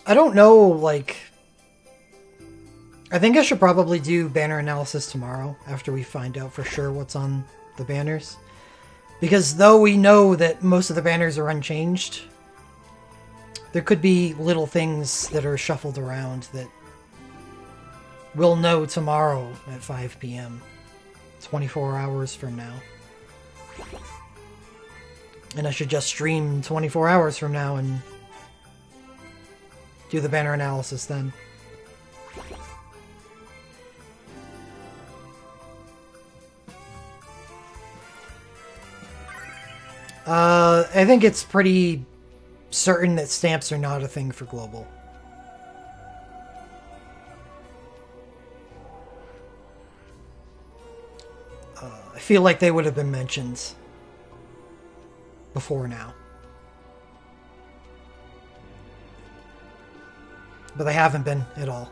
I don't know, like... I think I should probably do banner analysis tomorrow after we find out for sure what's on the banners. Because though we know that most of the banners are unchanged, there could be little things that are shuffled around that we'll know tomorrow at 5 p.m. 24 hours from now. And I should just stream 24 hours from now and do the banner analysis then. I think it's pretty certain that stamps are not a thing for global. I feel like they would have been mentioned before now. But they haven't been at all.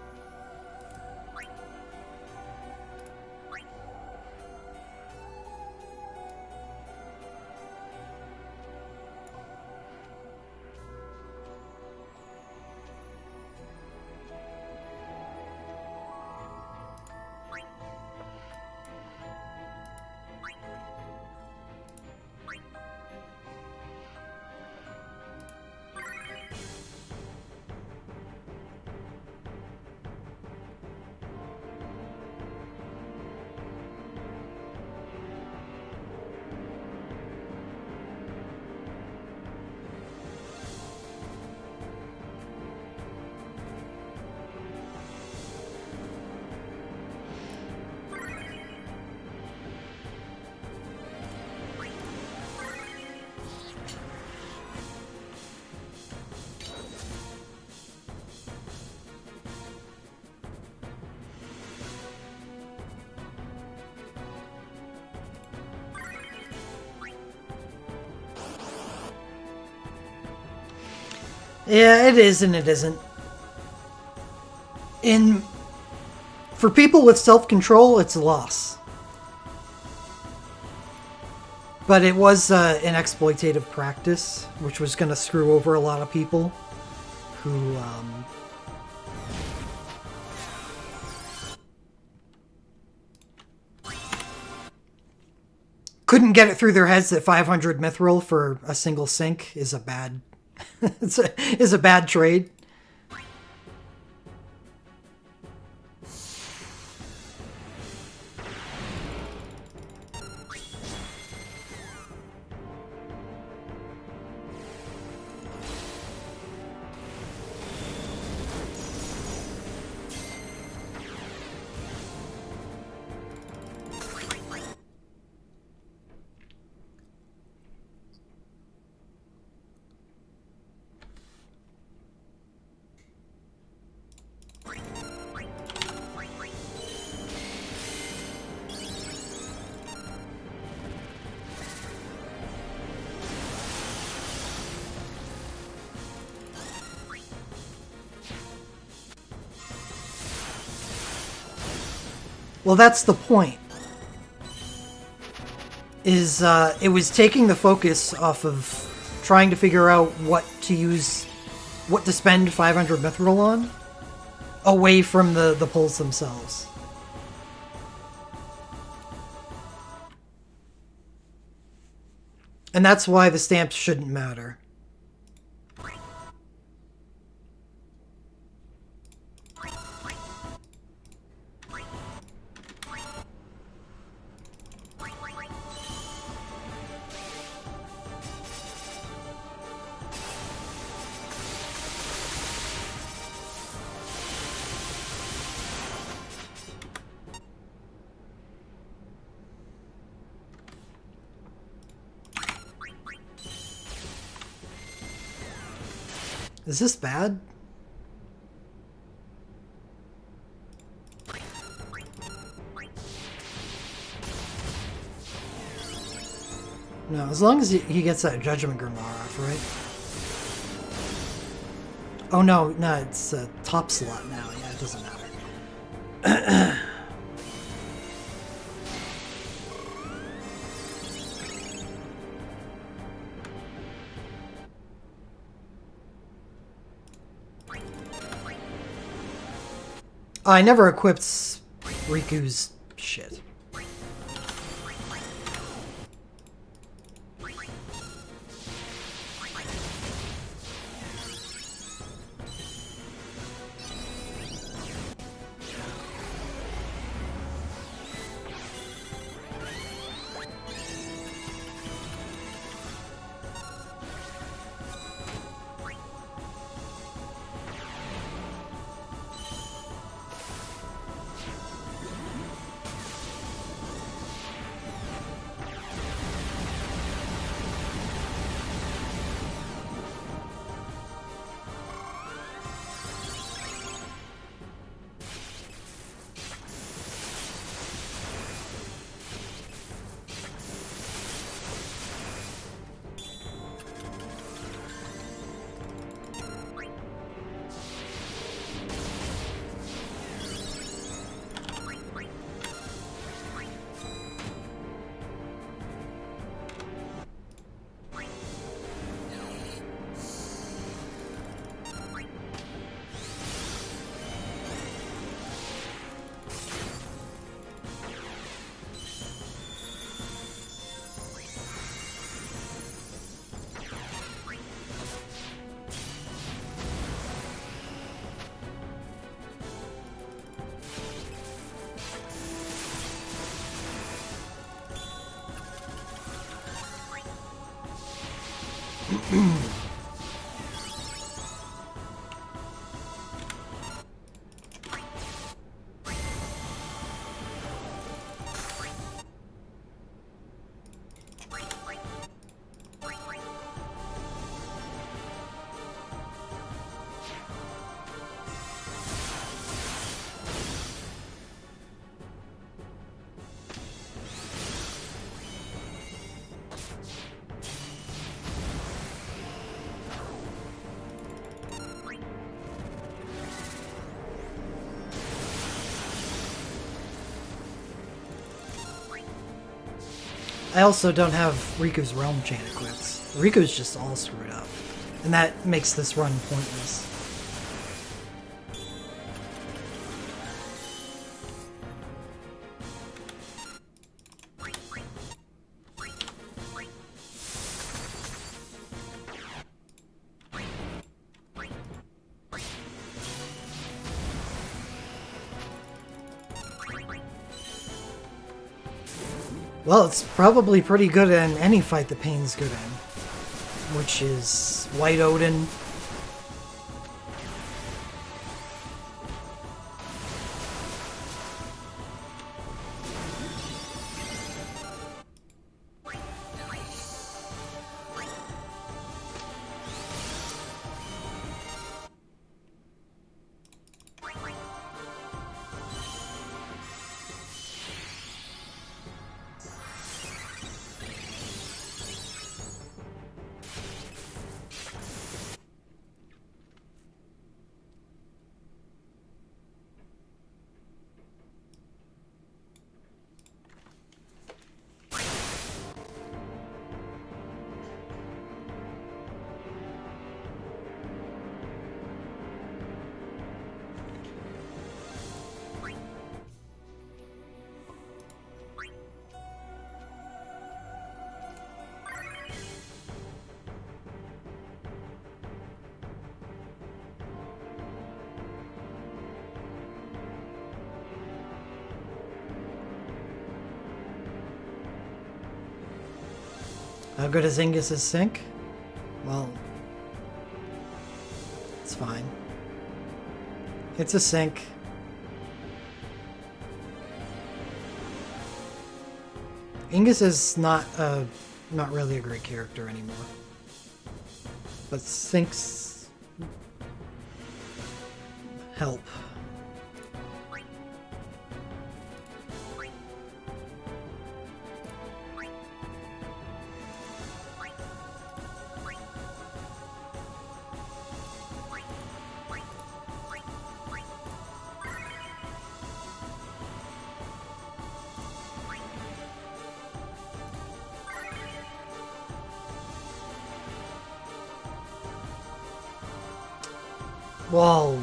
Yeah, it is and it isn't. For people with self-control, it's a loss. But it was an exploitative practice, which was going to screw over a lot of people who couldn't get it through their heads that 500 mithril for a single sink is a bad is a bad trade. Well, that's the point. Is it was taking the focus off of trying to figure out what to spend 500 mithril on, away from the pulls themselves. And that's why the stamps shouldn't matter. Is this bad? No, as long as he gets that Judgment Grimoire off, right? Oh no, it's a top slot now. Yeah, it doesn't matter. I never equipped Riku's shit. I also don't have Riku's Realm chain equipped. Riku's just all screwed up. And that makes this run pointless. Well, it's probably pretty good in any fight that Pain's good in, which is White Odin. How good is Ingus's sync? Well, it's fine. It's a sync. Ingus is not really a great character anymore. But syncs help. Well,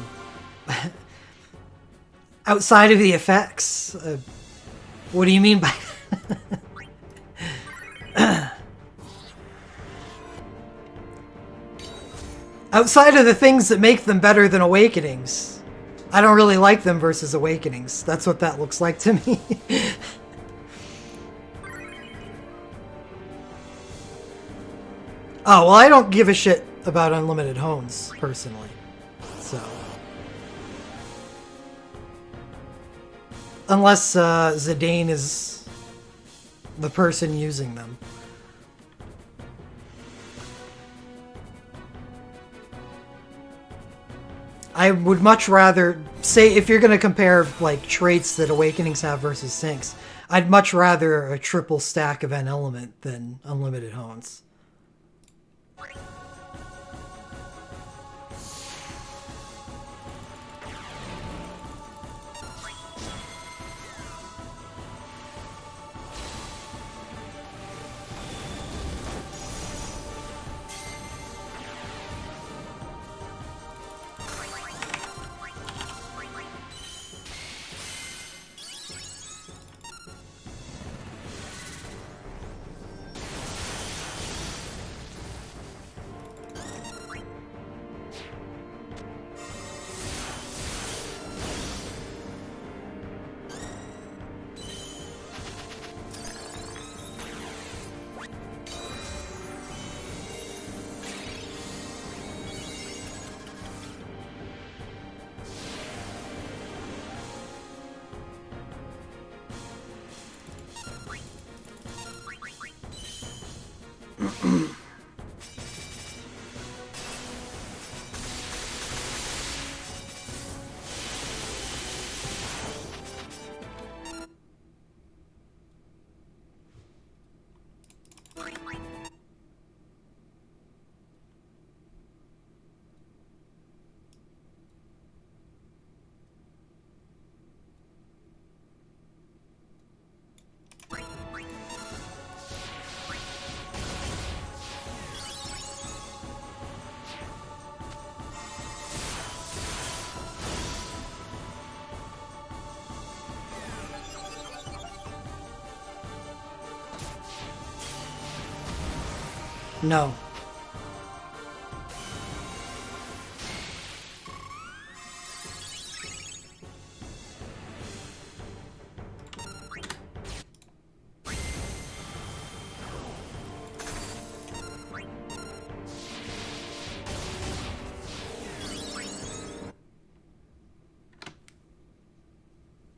outside of the effects, what do you mean by outside of the things that make them better than Awakenings? I don't really like them versus Awakenings. That's what that looks like to me. Oh, well, I don't give a shit about Unlimited Hones, personally. So. Unless Zidane is the person using them. I would much rather, say, if you're going to compare, like, traits that Awakenings have versus Syncs, I'd much rather a triple stack of N Element than Unlimited Hones. No.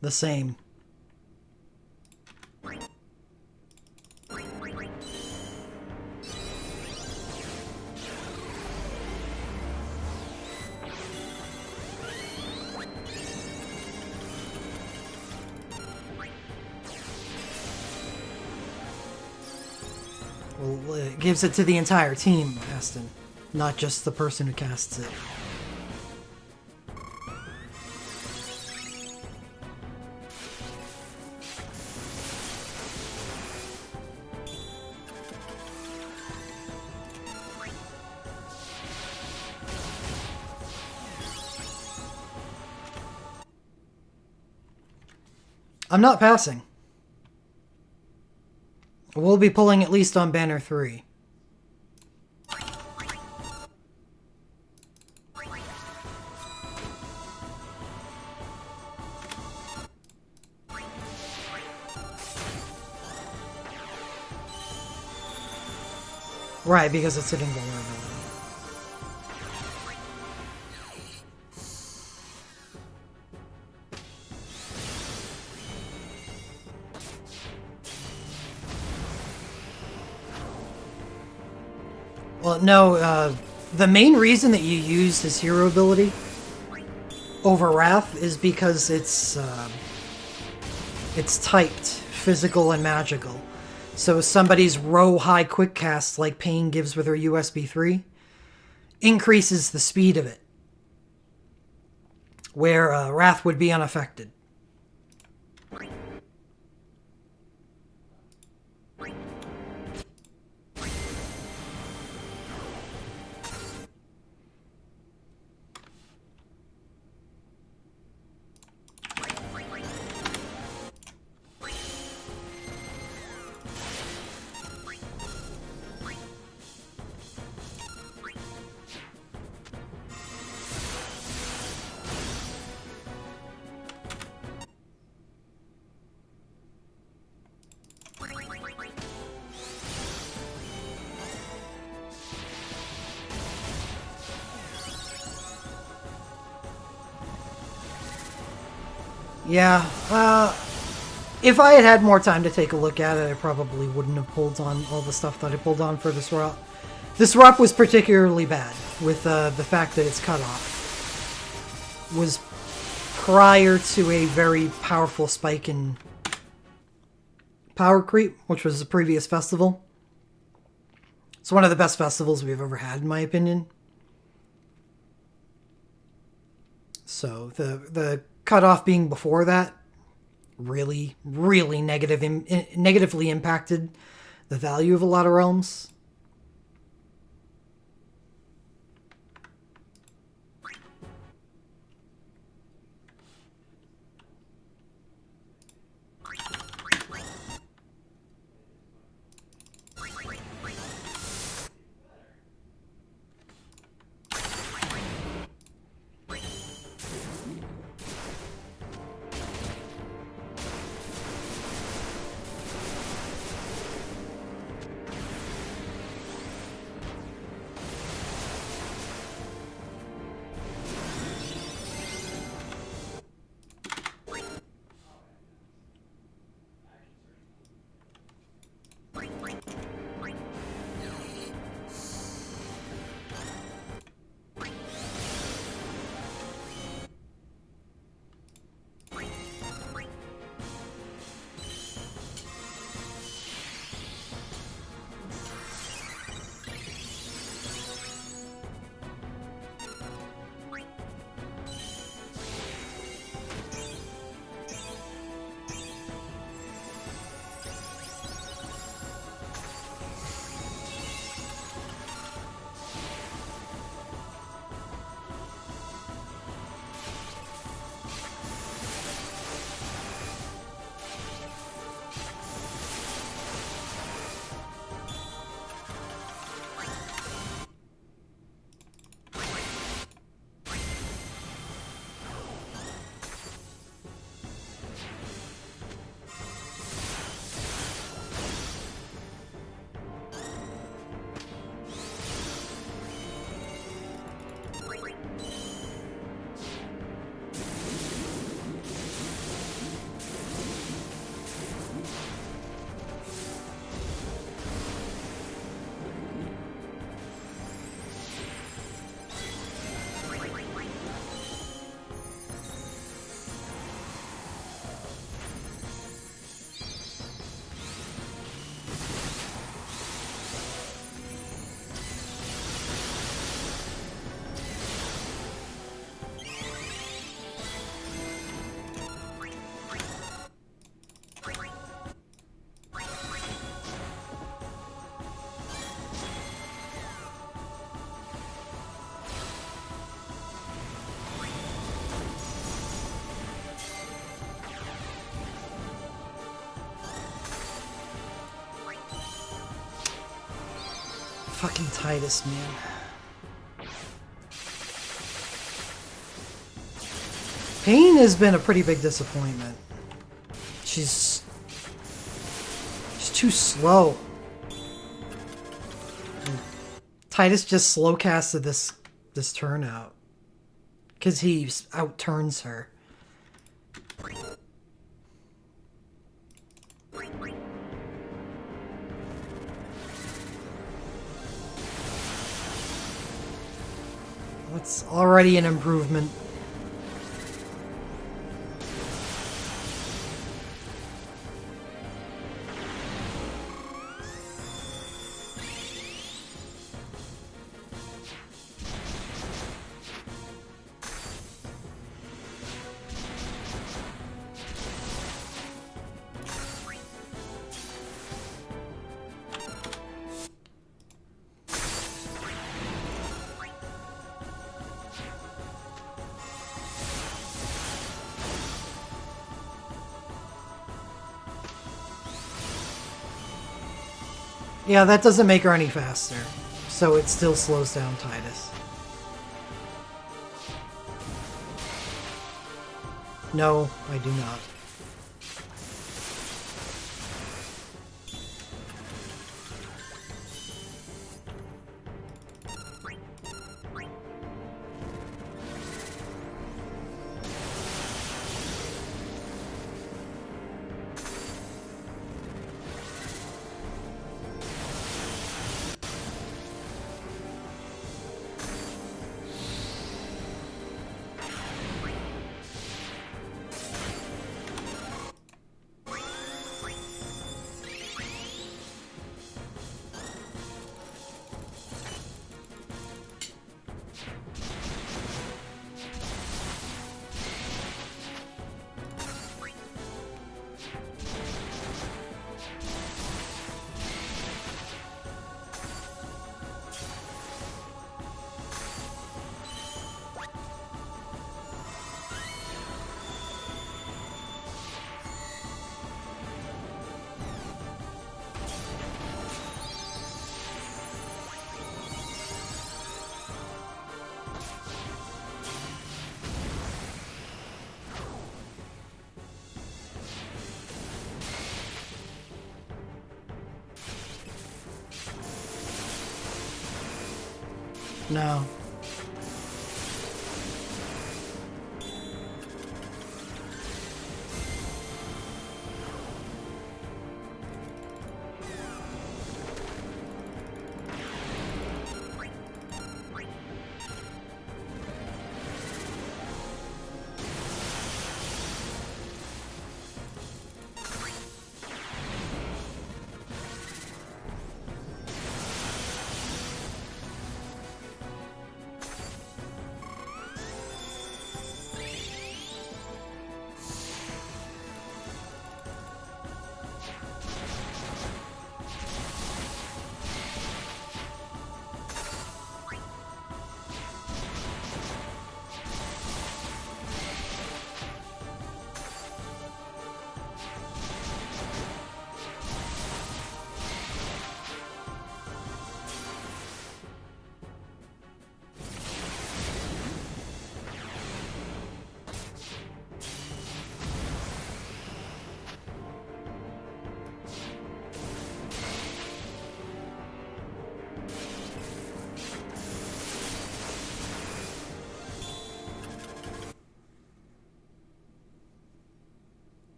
The same. Well, it gives it to the entire team, Aston, not just the person who casts it. I'm not passing. We'll be pulling at least on Banner 3. Right, because it's an invulnerability. Well, no, the main reason that you use his hero ability over Wrath is because it's typed physical and magical. So somebody's row high quick cast like Pain gives with her USB 3 increases the speed of it, where Wrath would be unaffected. Yeah, if I had had more time to take a look at it, I probably wouldn't have pulled on all the stuff that I pulled on for this ROP. This ROP was particularly bad, with the fact that its cutoff was prior to a very powerful spike in power creep, which was the previous festival. It's one of the best festivals we've ever had, in my opinion. So the cutoff being before that really negatively impacted the value of a lot of realms. Fucking Titus, man. Pain has been a pretty big disappointment. She's too slow. Titus just slow casted this turn out. Because he outturns her. That's already an improvement. Yeah, that doesn't make her any faster, so it still slows down Titus. No, I do not. No.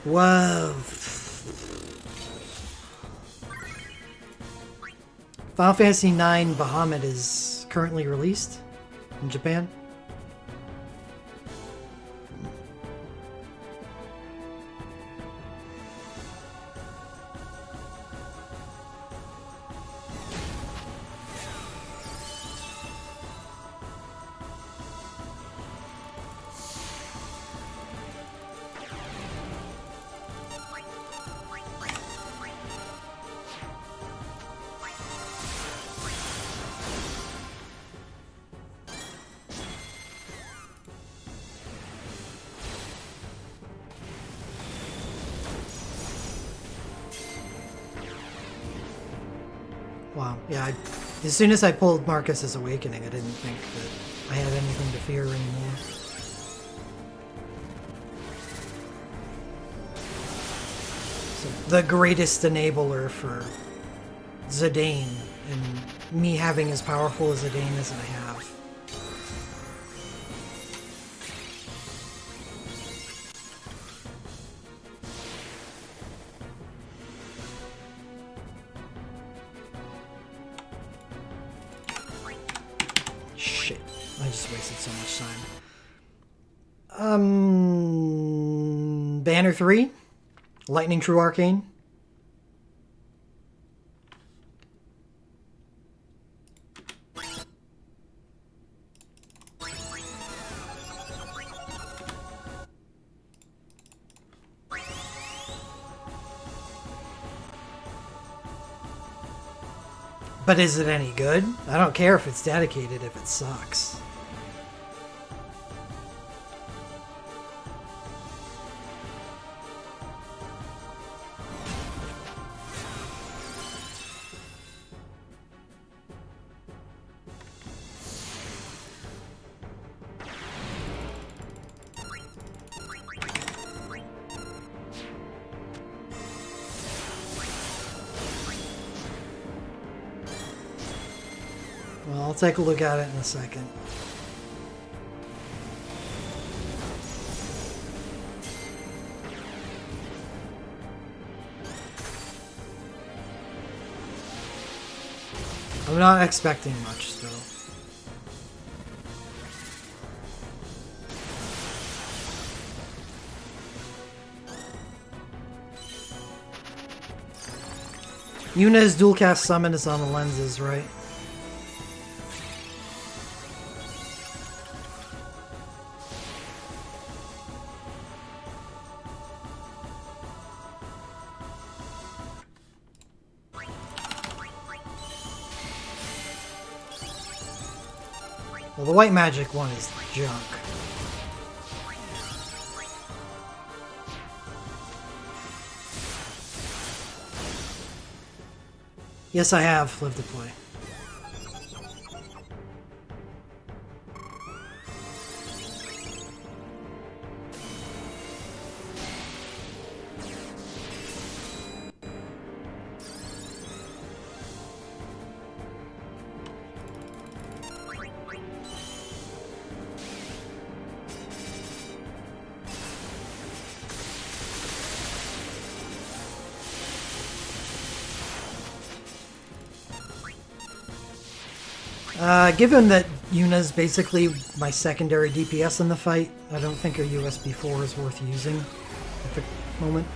Whoa. Final Fantasy IX Bahamut is currently released in Japan. Wow, yeah, as soon as I pulled Marcus's Awakening, I didn't think that I had anything to fear anymore. So, the greatest enabler for Zidane, and me having as powerful as Zidane as I have. Shit, I just wasted so much time. Banner 3, Lightning True Arcane. But is it any good? I don't care if it's dedicated if it sucks. Well, I'll take a look at it in a second. I'm not expecting much still. Yuna's dual cast summon is on the lenses, right? Well, the white magic one is junk. Yes, I have Live to Play. Given that Yuna's basically my secondary DPS in the fight, I don't think a USB 4 is worth using at the moment.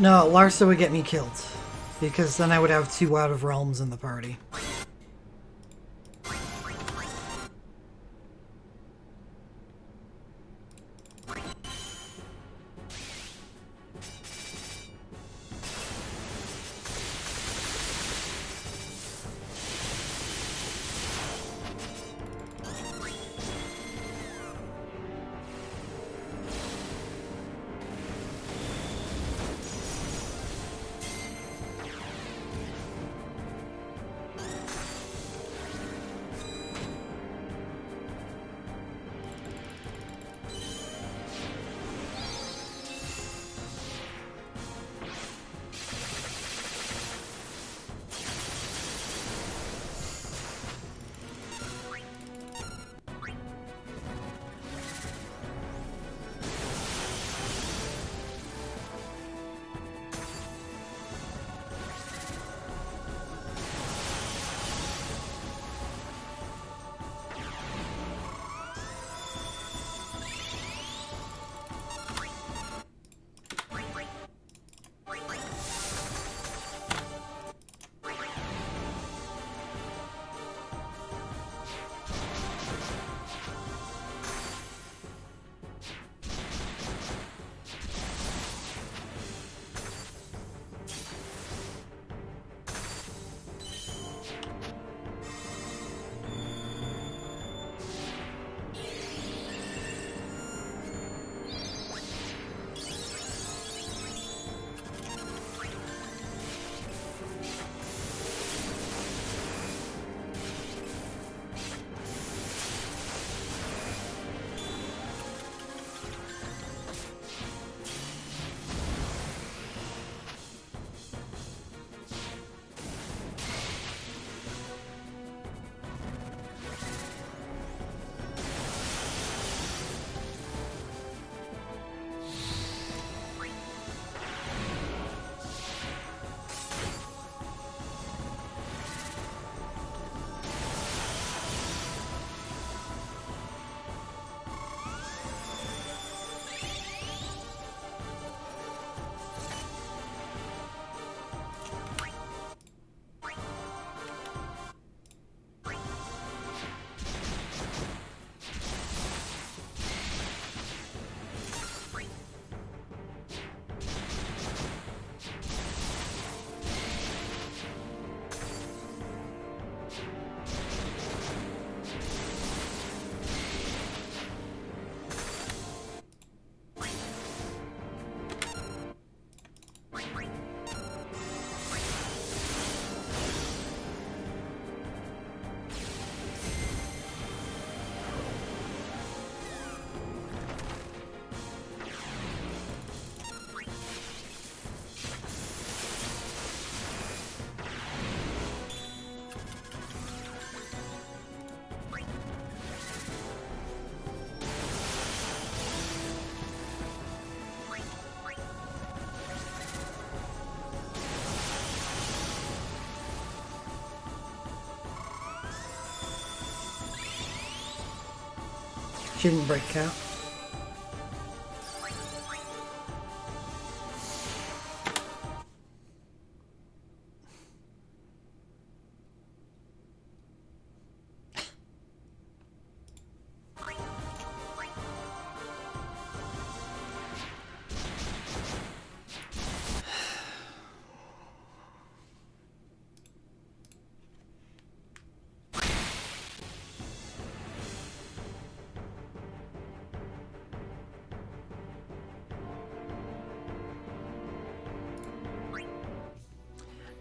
No, Larsa would get me killed. Because then I would have 2 out of realms in the party. She didn't break cap.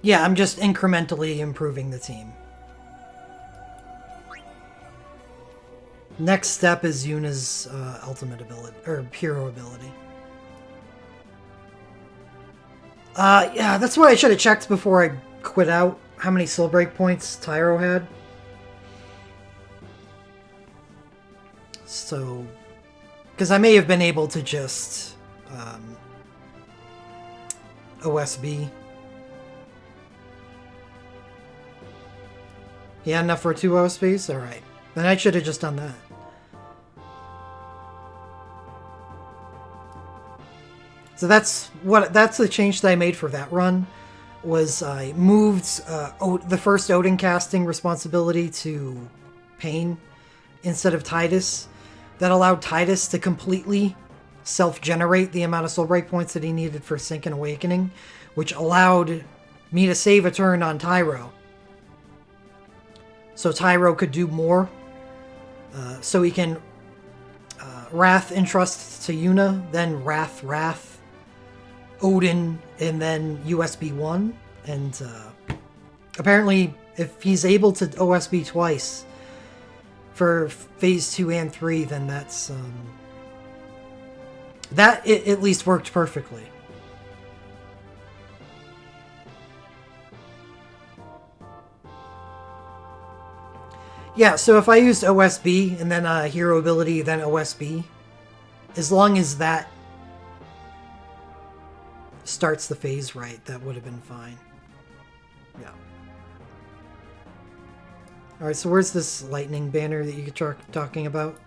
Yeah, I'm just incrementally improving the team. Next step is Yuna's ultimate ability, or hero ability. Yeah, that's what I should have checked before I quit out. How many soul break points Tyro had. So, because I may have been able to just OSB. Yeah, enough for 2 OSBs? Alright. Then I should have just done that. So that's the change that I made for that run. Was I moved the first Odin casting responsibility to Pain instead of Titus. That allowed Titus to completely self-generate the amount of soul break points that he needed for Sync and Awakening, which allowed me to save a turn on Tyro. So Tyro could do more. So he can Wrath Entrust to Yuna, then Wrath, Odin, and then USB 1. And apparently, if he's able to OSB twice for Phase 2 and 3, then that's... that at least worked perfectly. Yeah, so if I used OSB and then hero ability, then OSB, as long as that starts the phase right, that would have been fine. Yeah. Alright, so where's this lightning banner that you're talking about?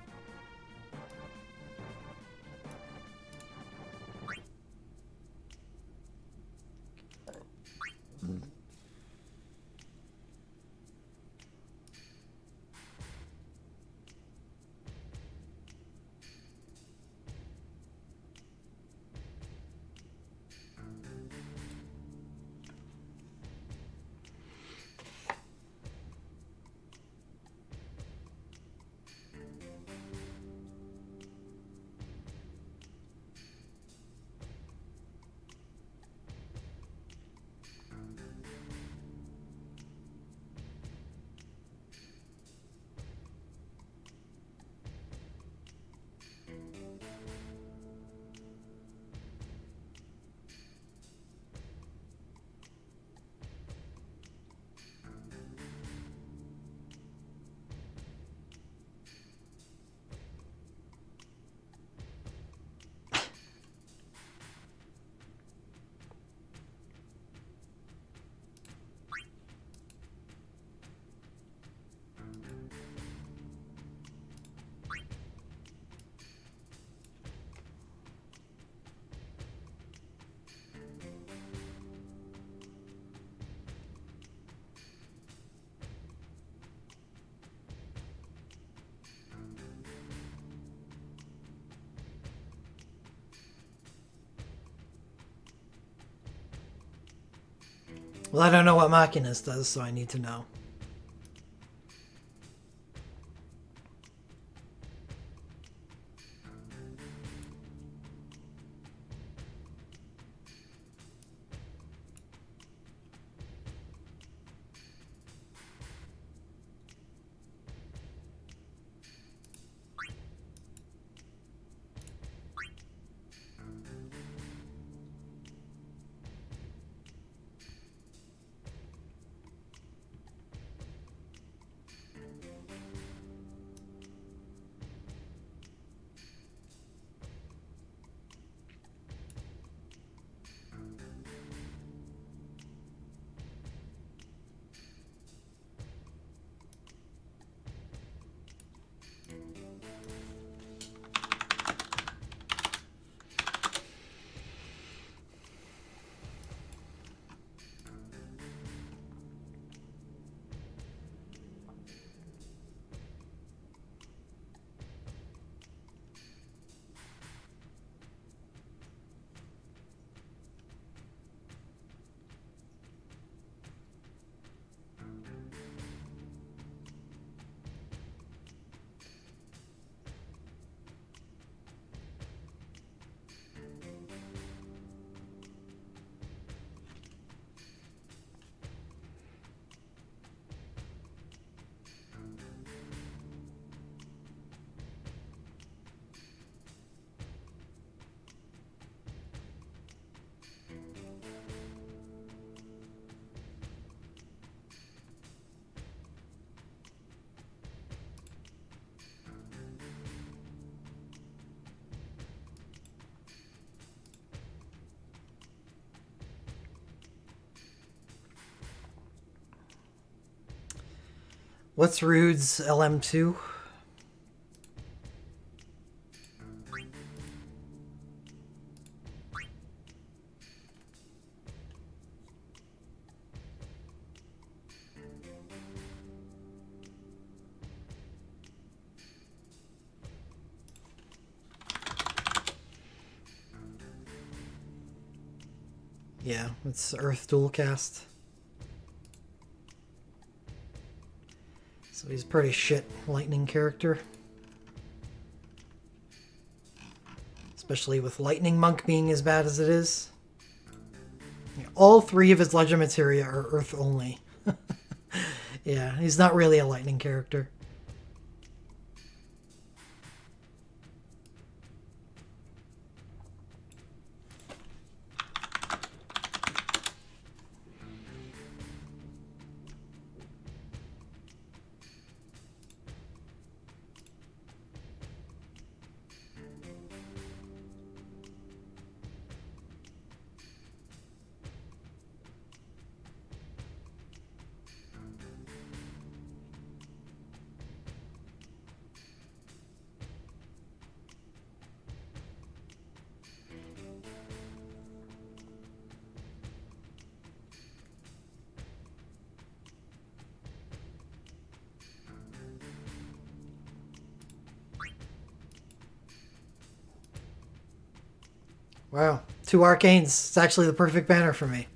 Well, I don't know what Machinus does, so I need to know. What's Rude's LM2? Yeah, it's Earth dual cast. So he's a pretty shit lightning character. Especially with Lightning Monk being as bad as it is. All 3 of his Legend Materia are Earth only. Yeah, he's not really a lightning character. Wow, 2 Arcanes. It's actually the perfect banner for me.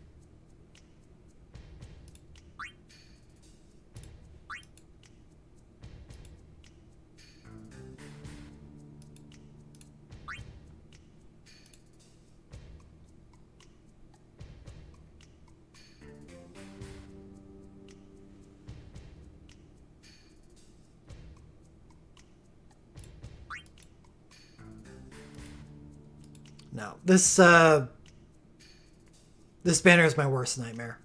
No, this banner is my worst nightmare.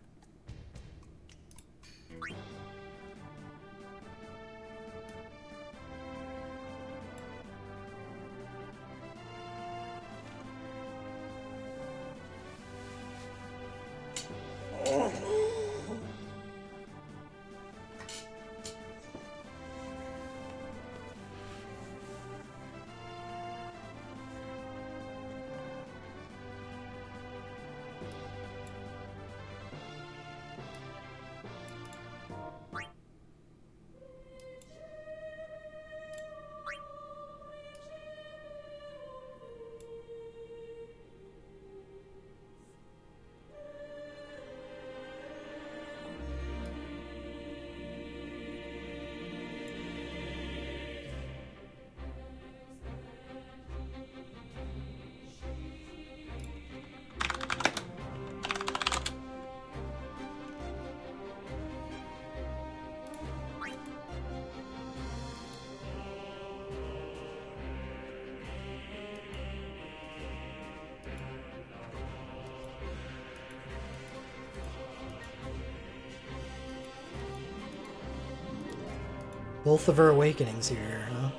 Both of her awakenings here, huh?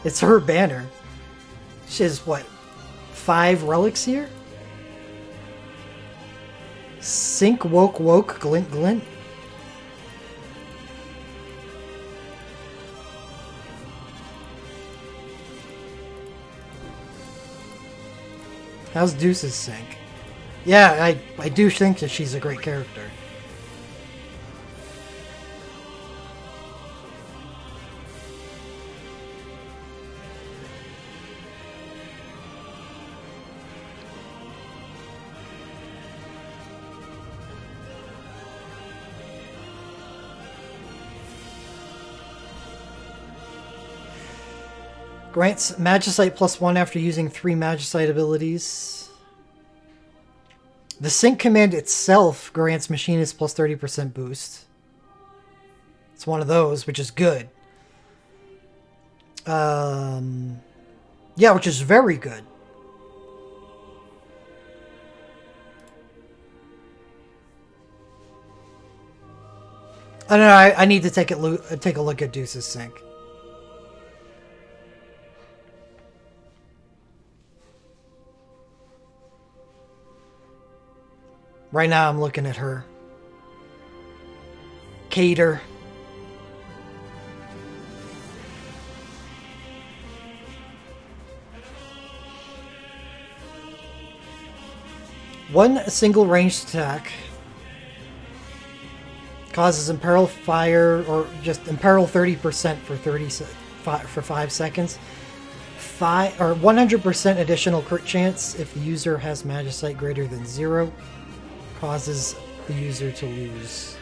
It's her banner. She has, what, 5 relics here? Sink, woke, glint, glint. How's Deuce's Sink? Yeah, I do think that she's a great character. Grants Magicite +1 after using 3 Magicite abilities. The Sync command itself grants Machinist +30% boost. It's one of those, which is good. Yeah, which is very good. I don't know, I need to take a look at Deuce's Sync. Right now I'm looking at her. Cater. One single ranged attack causes imperil fire, or just imperil 30% for 5 seconds. 100% additional crit chance if the user has Magicite greater than 0, causes the user to lose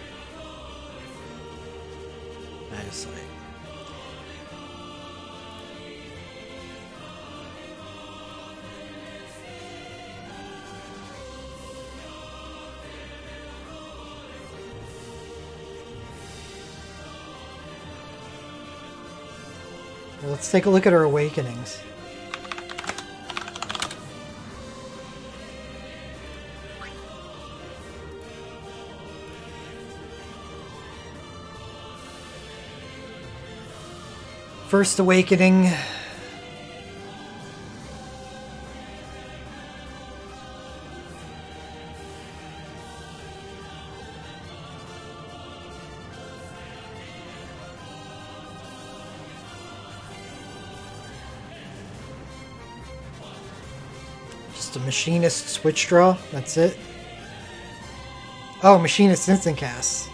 Magicite. Well, let's take a look at our awakenings. First awakening. Just a machinist switch draw, that's it. Oh, machinist instant cast.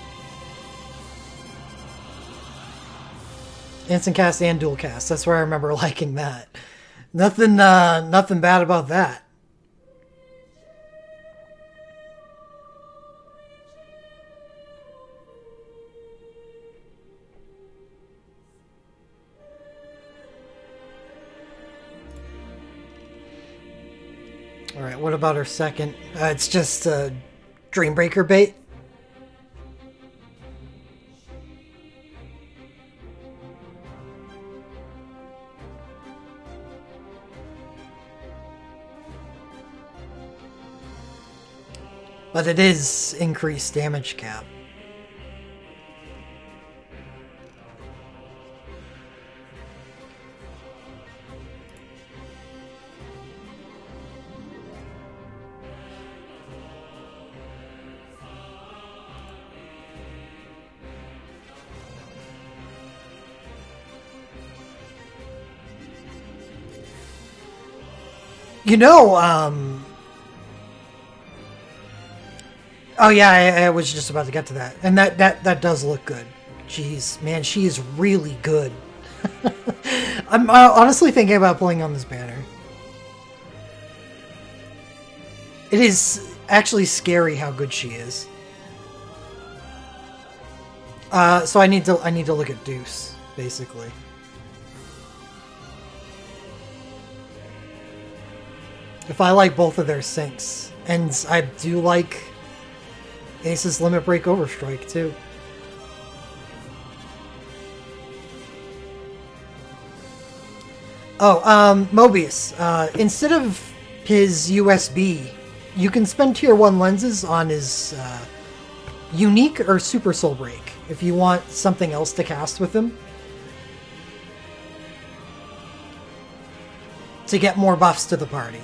Instant cast and dual cast. That's where I remember liking that. Nothing bad about that. All right, what about our second? It's just Dreambreaker bait. But it is increased damage cap. You know, oh yeah, I was just about to get to that. And that does look good. Jeez, man, she is really good. I'm honestly thinking about playing on this banner. It is actually scary how good she is. So I need to look at Deuce, basically. If I like both of their syncs. And I do like Ace's Limit Break Overstrike, too. Oh, Mobius. Instead of his USB, you can spend tier 1 lenses on his Unique or Super Soul Break if you want something else to cast with him. To get more buffs to the party.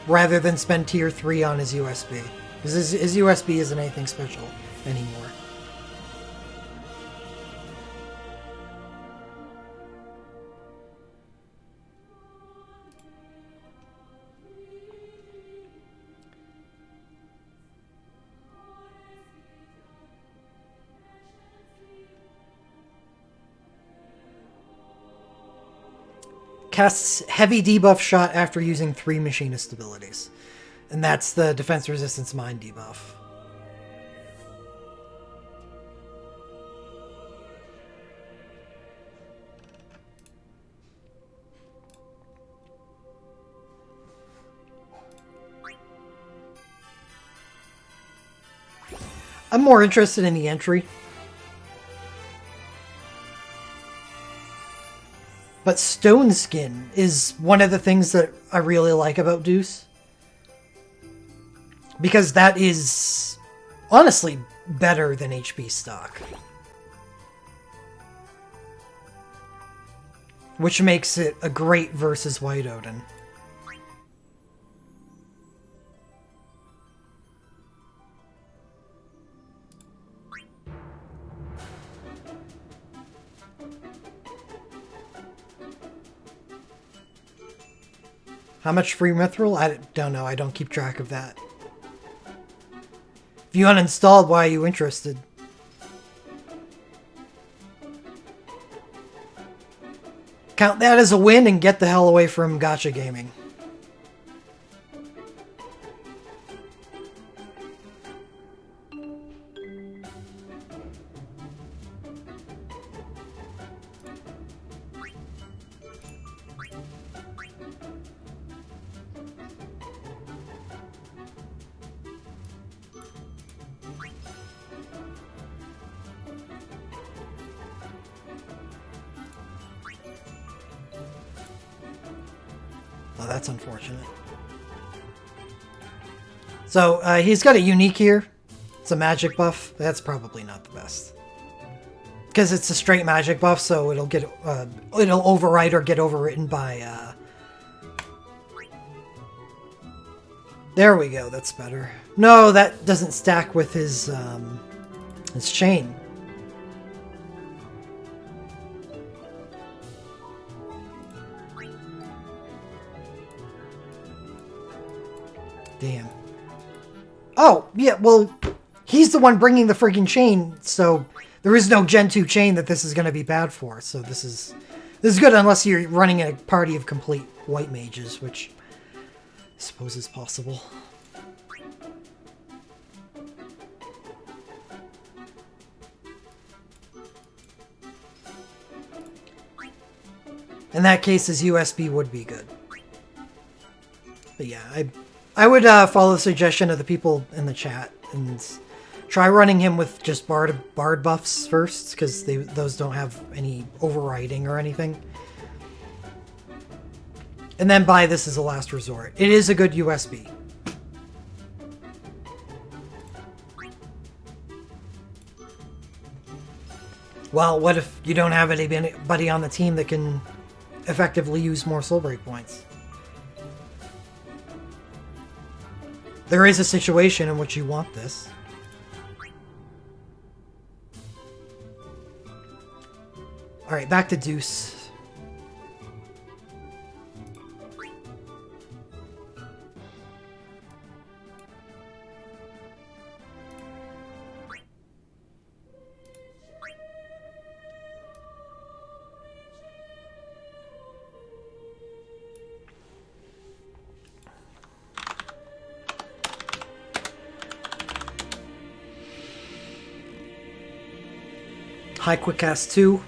Rather than spend tier 3 on his USB. Because his USB isn't anything special anymore. Casts heavy debuff shot after using 3 machinist abilities. And that's the defense resistance mine debuff. I'm more interested in the entry. But Stone Skin is one of the things that I really like about Deuce. Because that is, honestly, better than HP stock. Which makes it a great versus White Odin. How much free mithril? I don't know. I don't keep track of that. If you uninstalled, why are you interested? Count that as a win and get the hell away from gacha gaming. Oh, that's unfortunate. So, he's got a unique here. It's a magic buff. That's probably not the best. Because it's a straight magic buff, so it'll get it'll override or get overwritten by there we go, that's better. No, that doesn't stack with his chain. Damn. Oh, yeah, well, he's the one bringing the freaking chain, so there is no Gen 2 chain that this is going to be bad for. So this is good unless you're running a party of complete white mages, which I suppose is possible. In that case, his USB would be good. But yeah, I would follow the suggestion of the people in the chat and try running him with just bard buffs first, because those don't have any overriding or anything. And then buy this as a last resort. It is a good USB. Well, what if you don't have anybody on the team that can effectively use more soul break points? There is a situation in which you want this. Alright, back to Deuce. High Quick Cast 2.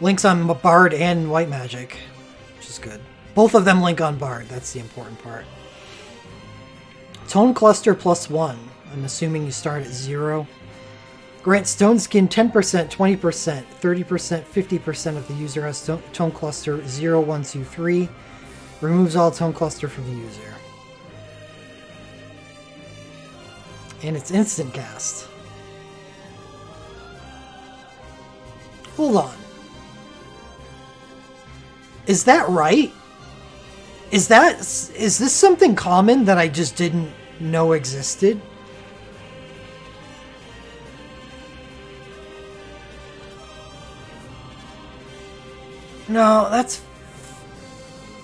Links on Bard and White Magic, which is good. Both of them link on Bard, that's the important part. Tone Cluster +1. I'm assuming you start at 0. Grant Stone Skin 10%, 20%, 30%, 50% of the user has Tone Cluster 0, 1, 2, 3. Removes all Tone Cluster from the user. And it's instant cast. Hold on. Is that right? Is this something common that I just didn't know existed? No,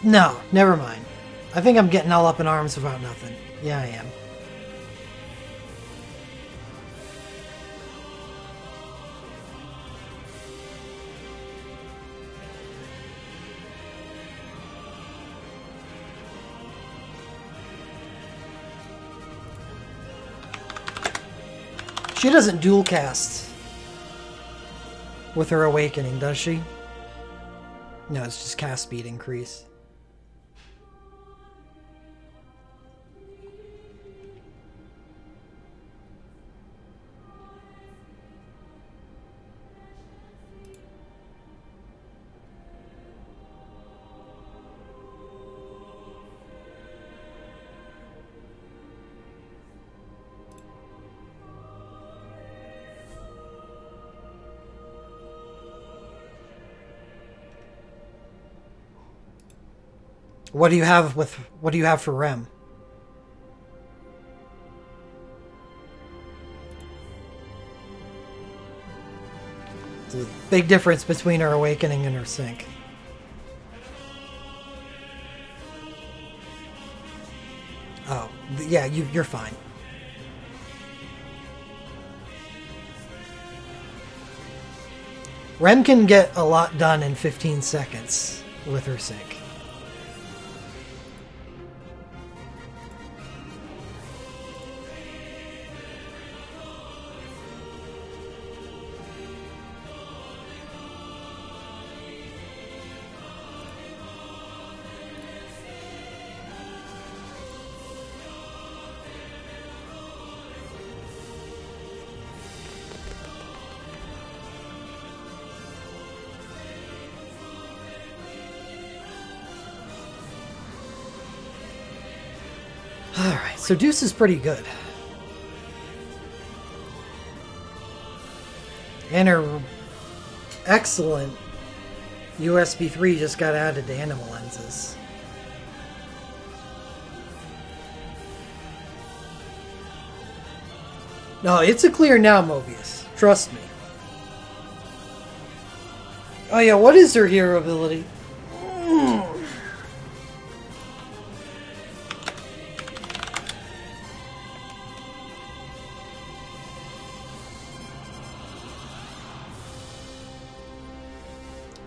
no, never mind. I think I'm getting all up in arms about nothing. Yeah, I am. She doesn't dual cast with her awakening, does she? No, it's just cast speed increase. What do you have with... What do you have for Rem? There's a big difference between her Awakening and her Sync. Oh, yeah, you're fine. Rem can get a lot done in 15 seconds with her Sync. Alright, so Deuce is pretty good. And her excellent USB 3 just got added to animal lenses. No, it's a clear now, Mobius. Trust me. Oh yeah, what is her hero ability?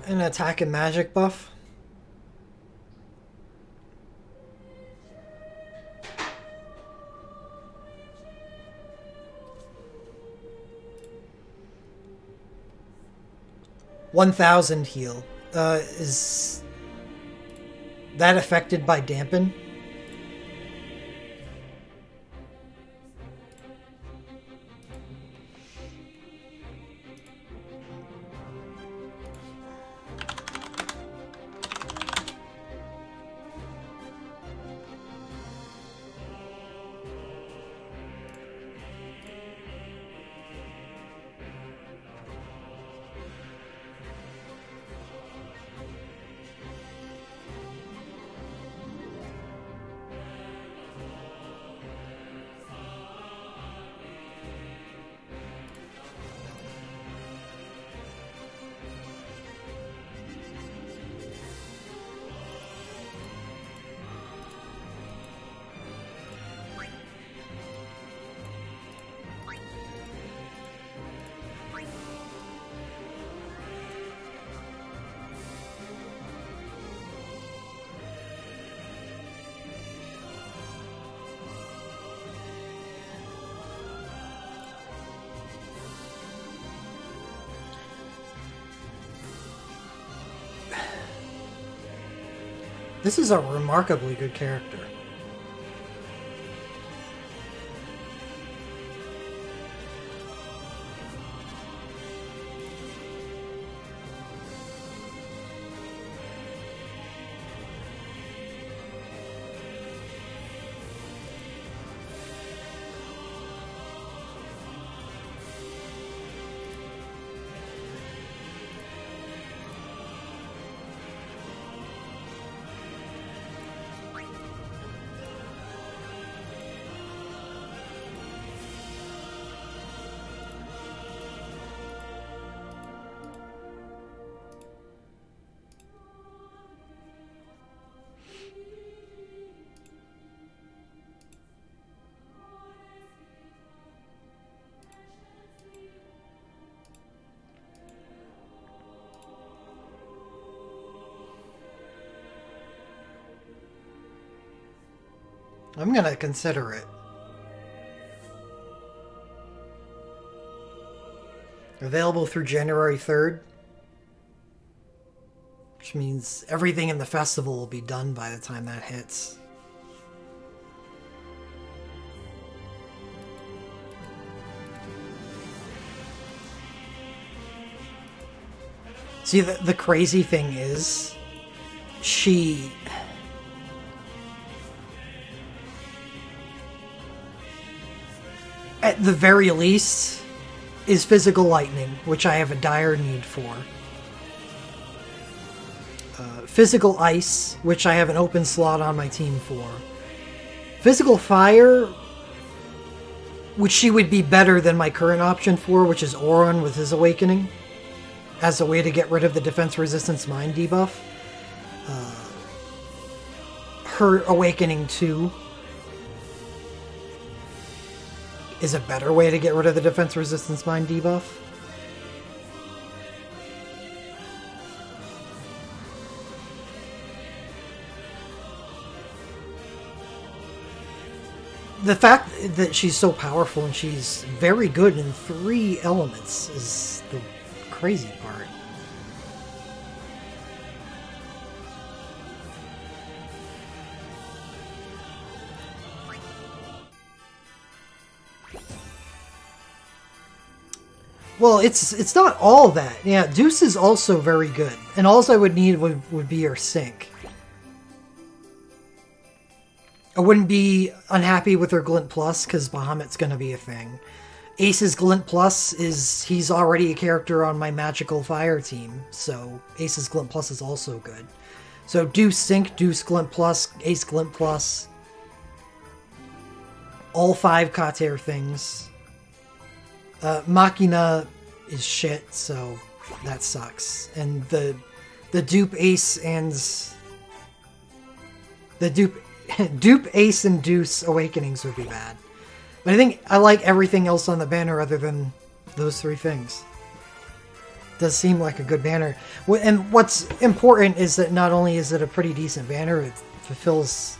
An attack and magic buff? $1,000 heal. Is that affected by dampen? This is a remarkably good character. I'm gonna consider it. Available through January 3rd. Which means everything in the festival will be done by the time that hits. See, the crazy thing is, she... at the very least, is physical lightning, which I have a dire need for. Physical Ice, which I have an open slot on my team for. Physical Fire, which she would be better than my current option for, which is Auron with his Awakening, as a way to get rid of the Defense Resistance Mind debuff. Her Awakening 2 is a better way to get rid of the Defense Resistance Mind debuff. The fact that she's so powerful and she's very good in 3 elements is the crazy part. Well, it's not all that. Yeah, Deuce is also very good. And all I would need would be her sync. I wouldn't be unhappy with her Glint Plus, because Bahamut's going to be a thing. Ace's Glint Plus he's already a character on my Magical Fire team, so Ace's Glint Plus is also good. So Deuce Sync, Deuce Glint Plus, Ace Glint Plus. All 5 Kater things. Machina is shit, so that sucks. And the dupe Ace and... The dupe Ace and Deuce Awakenings would be bad. But I think I like everything else on the banner other than those 3 things. Does seem like a good banner. And what's important is that not only is it a pretty decent banner, it fulfills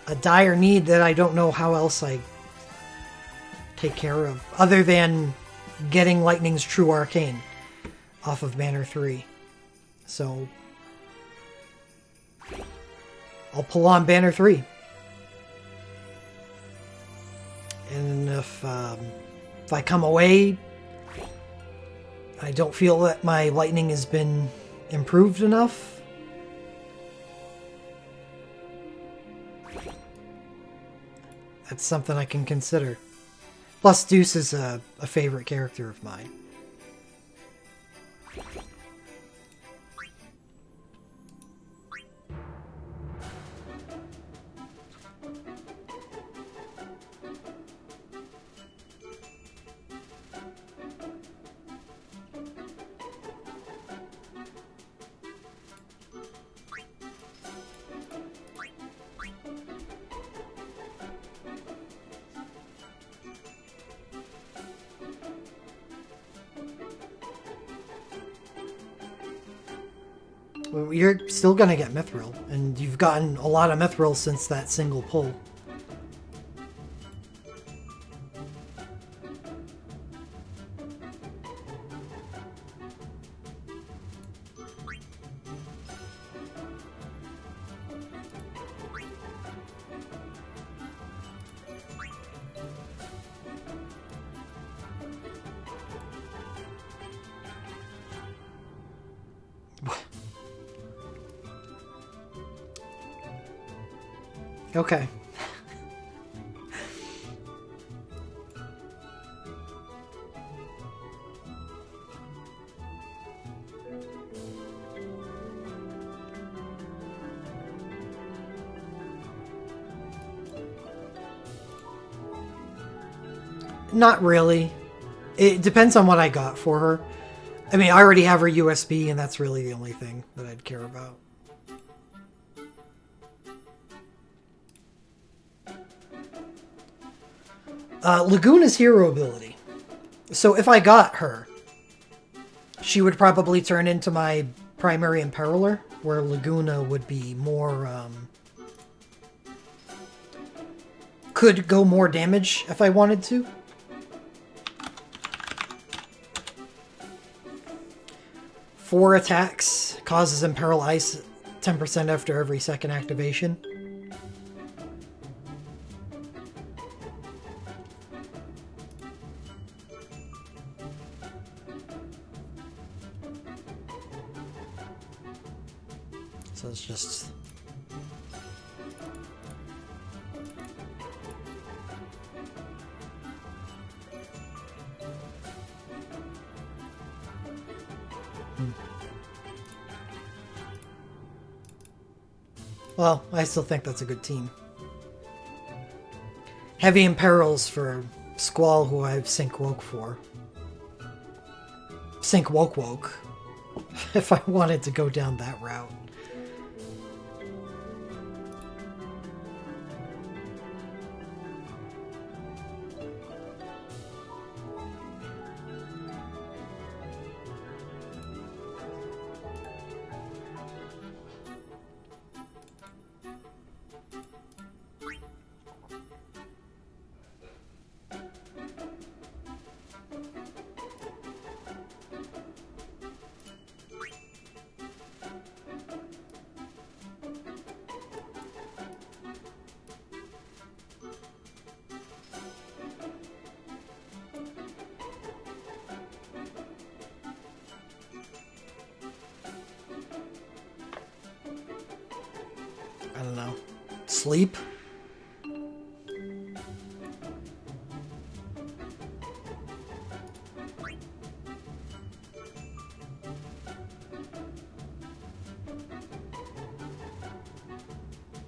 a dire need that I don't know how else I take care of, other than getting Lightning's True Arcane off of Banner 3. So I'll pull on Banner 3. And if I come away, I don't feel that my Lightning has been improved enough, that's something I can consider. Plus, Deuce is a favorite character of mine. You're still gonna get Mithril, and you've gotten a lot of Mithril since that single pull. Okay. Not really. It depends on what I got for her. I mean, I already have her USB, and that's really the only thing that I'd care about. Laguna's hero ability. So if I got her, she would probably turn into my primary Imperiler, where Laguna would be more, could go more damage if I wanted to. Four attacks, causes Imperil Ice 10% after every second activation. So it's just... Well, I still think that's a good team. Heavy Imperils for Squall, who I've Sync Woke for. Sync Woke. If I wanted to go down that route. I don't know. Sleep?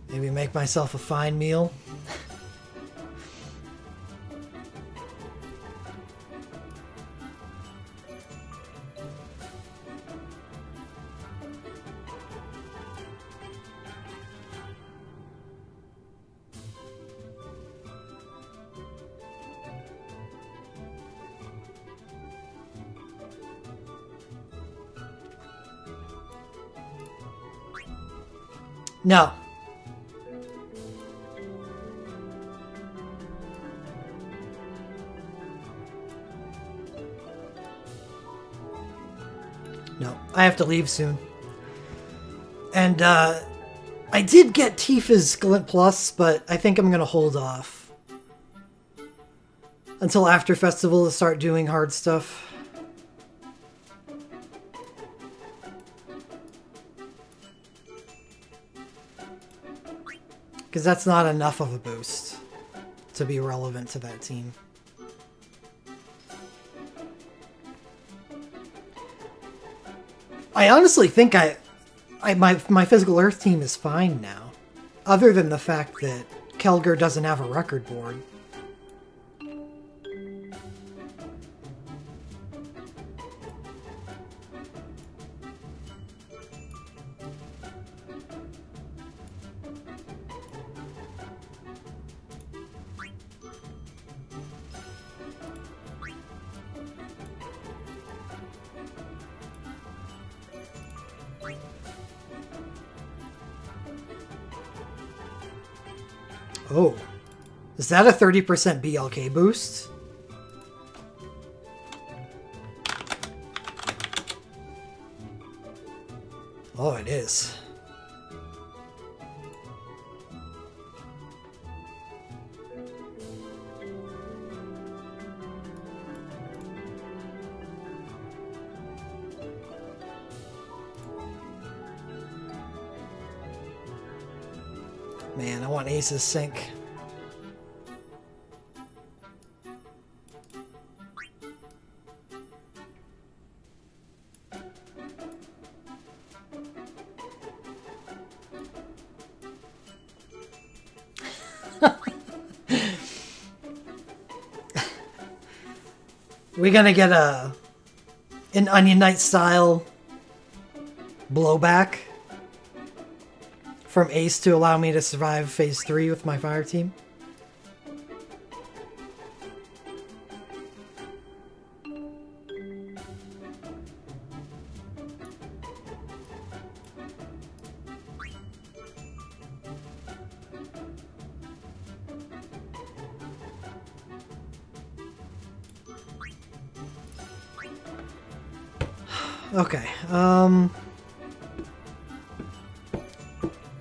Maybe make myself a fine meal? No. No, I have to leave soon. And, I did get Tifa's Glint Plus, but I think I'm gonna hold off until after Festival to start doing hard stuff. Because that's not enough of a boost to be relevant to that team. I honestly think my physical Earth team is fine now, other than the fact that Kelger doesn't have a record board. Oh, is that a 30% BLK boost? Oh, it is. Man, I want Ace's Sync. We're gonna get an Onion Knight style blowback from Ace to allow me to survive Phase 3 with my fire team. Okay,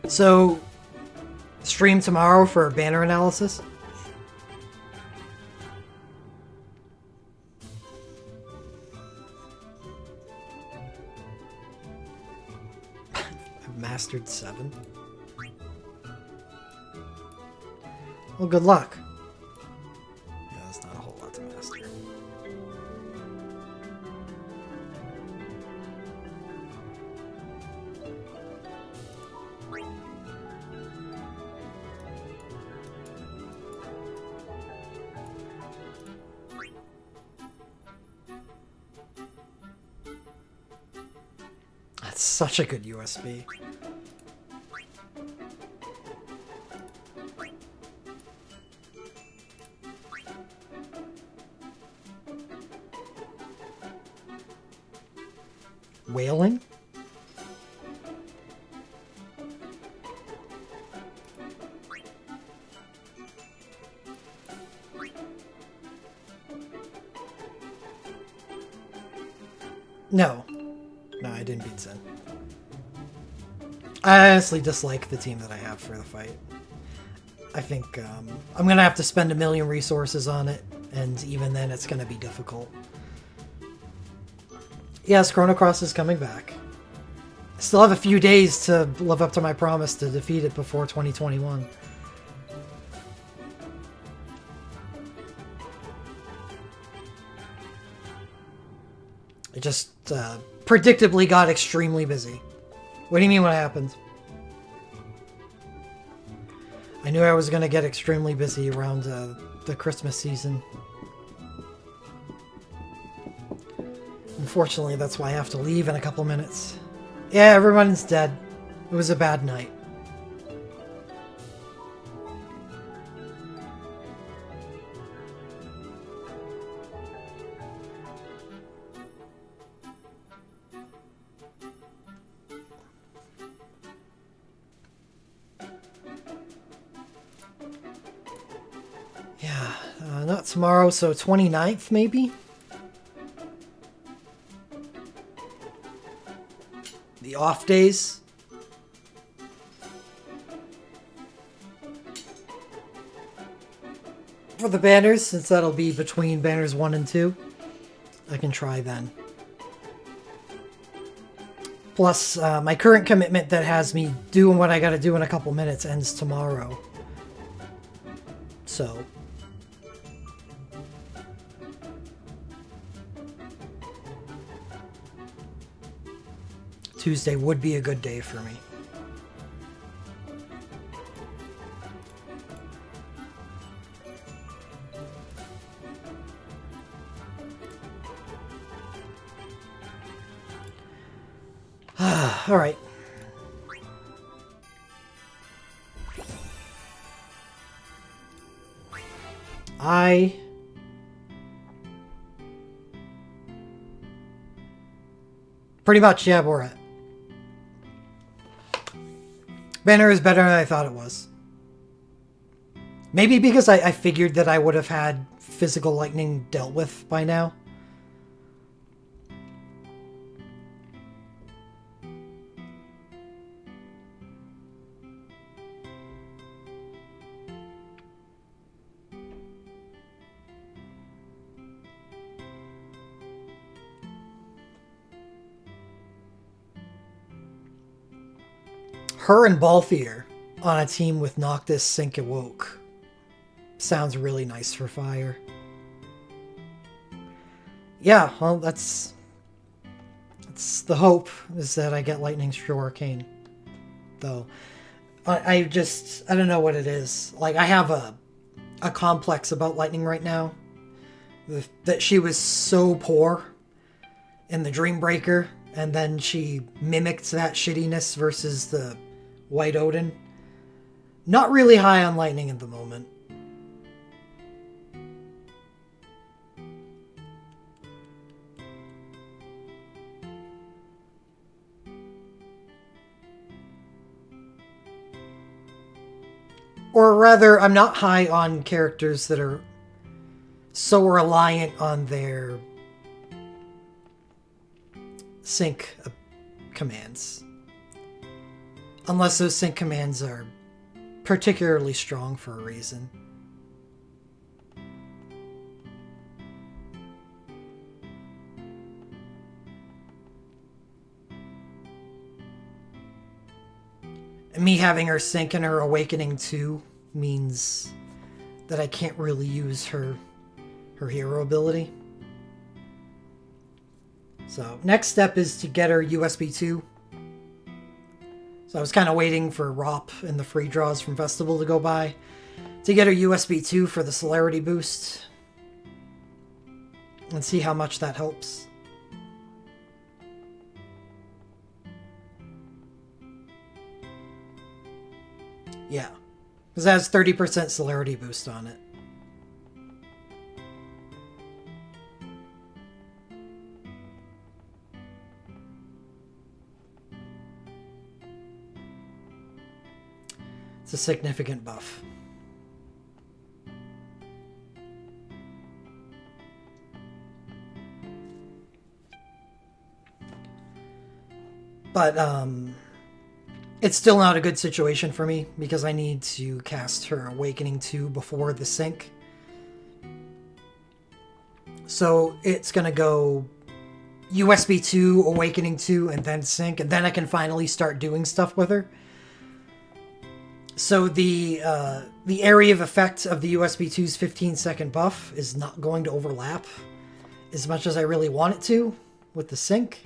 so stream tomorrow for banner analysis. I've mastered 7. Well, good luck. Yeah, that's not a whole lot to master. such a good USB. Wailing? No. No, I didn't beat Zen. I honestly dislike the team that I have for the fight. I think I'm going to have to spend 1,000,000 resources on it, and even then it's going to be difficult. Yes, Chrono Cross is coming back. I still have a few days to live up to my promise to defeat it before 2021. It just predictably got extremely busy. What do you mean what happened? I knew I was going to get extremely busy around the Christmas season. Unfortunately, that's why I have to leave in a couple minutes. Yeah, everyone's dead. It was a bad night. Yeah, not tomorrow, so 29th maybe? The off days? For the banners, since that'll be between banners 1 and 2, I can try then. Plus, my current commitment that has me doing what I gotta do in a couple minutes ends tomorrow. So... Tuesday would be a good day for me. All right. Pretty much, yeah, we're at. Banner is better than I thought it was. Maybe because I figured that I would have had physical lightning dealt with by now. Her and Balthier on a team with Noctis, Sync, and Woke. Sounds really nice for fire. Yeah, well, that's the hope, is that I get Lightning Steel Arcane. Though, I don't know what it is. Like, I have a complex about Lightning right now. That she was so poor in the Dreambreaker, and then she mimicked that shittiness versus the White Odin. Not really high on Lightning at the moment. Or rather, I'm not high on characters that are so reliant on their sync commands. Unless those sync commands are particularly strong for a reason. And me having her sync and her awakening too means that I can't really use her hero ability. So next step is to get her USB 2. So I was kind of waiting for ROP and the free draws from Festival to go by to get her USB 2 for the celerity boost and see how much that helps. Yeah. Because it has 30% celerity boost on it. It's a significant buff. But, it's still not a good situation for me because I need to cast her Awakening 2 before the sync. So it's going to go USB 2, Awakening 2, and then sync, and then I can finally start doing stuff with her. So the area of effect of the USB 2's 15-second buff is not going to overlap as much as I really want it to with the sync.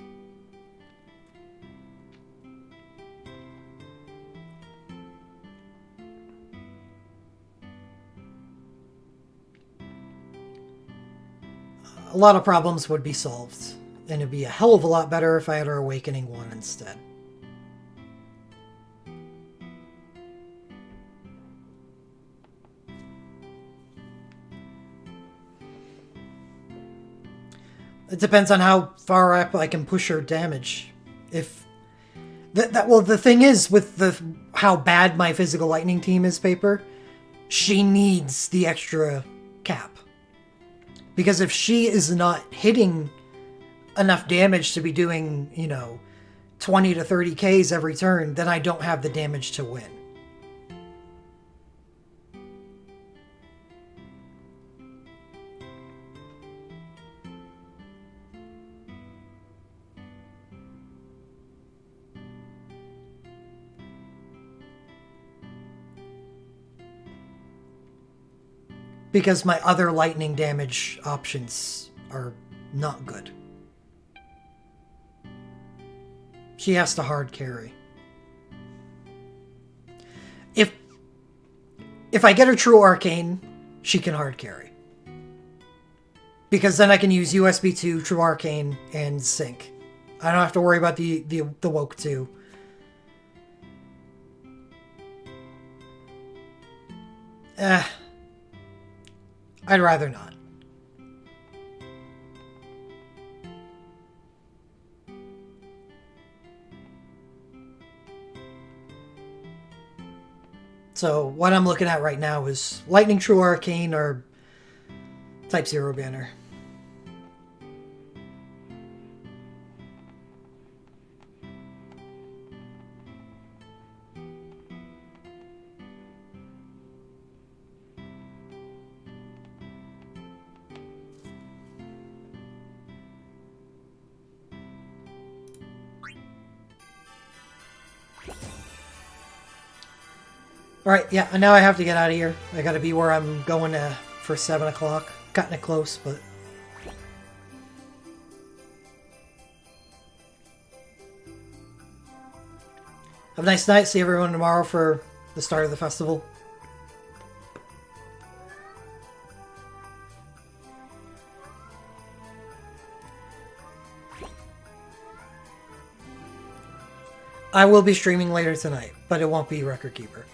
A lot of problems would be solved, and it'd be a hell of a lot better if I had our Awakening 1 instead. It depends on how far up I can push her damage. If well, the thing is with how bad my physical lightning team is, Paper, she needs the extra cap. Because if she is not hitting enough damage to be doing, 20 to 30 Ks every turn, then I don't have the damage to win. Because my other lightning damage options are not good. She has to hard carry. If I get her True Arcane, she can hard carry. Because then I can use USB 2, True Arcane, and Sync. I don't have to worry about the Woke 2. I'd rather not. So what I'm looking at right now is Lightning True Arcane or Type 0 banner. Alright, yeah, and now I have to get out of here. I gotta be where I'm going for 7 o'clock. Cutting it close, but... Have a nice night. See everyone tomorrow for the start of the festival. I will be streaming later tonight, but it won't be Record Keeper.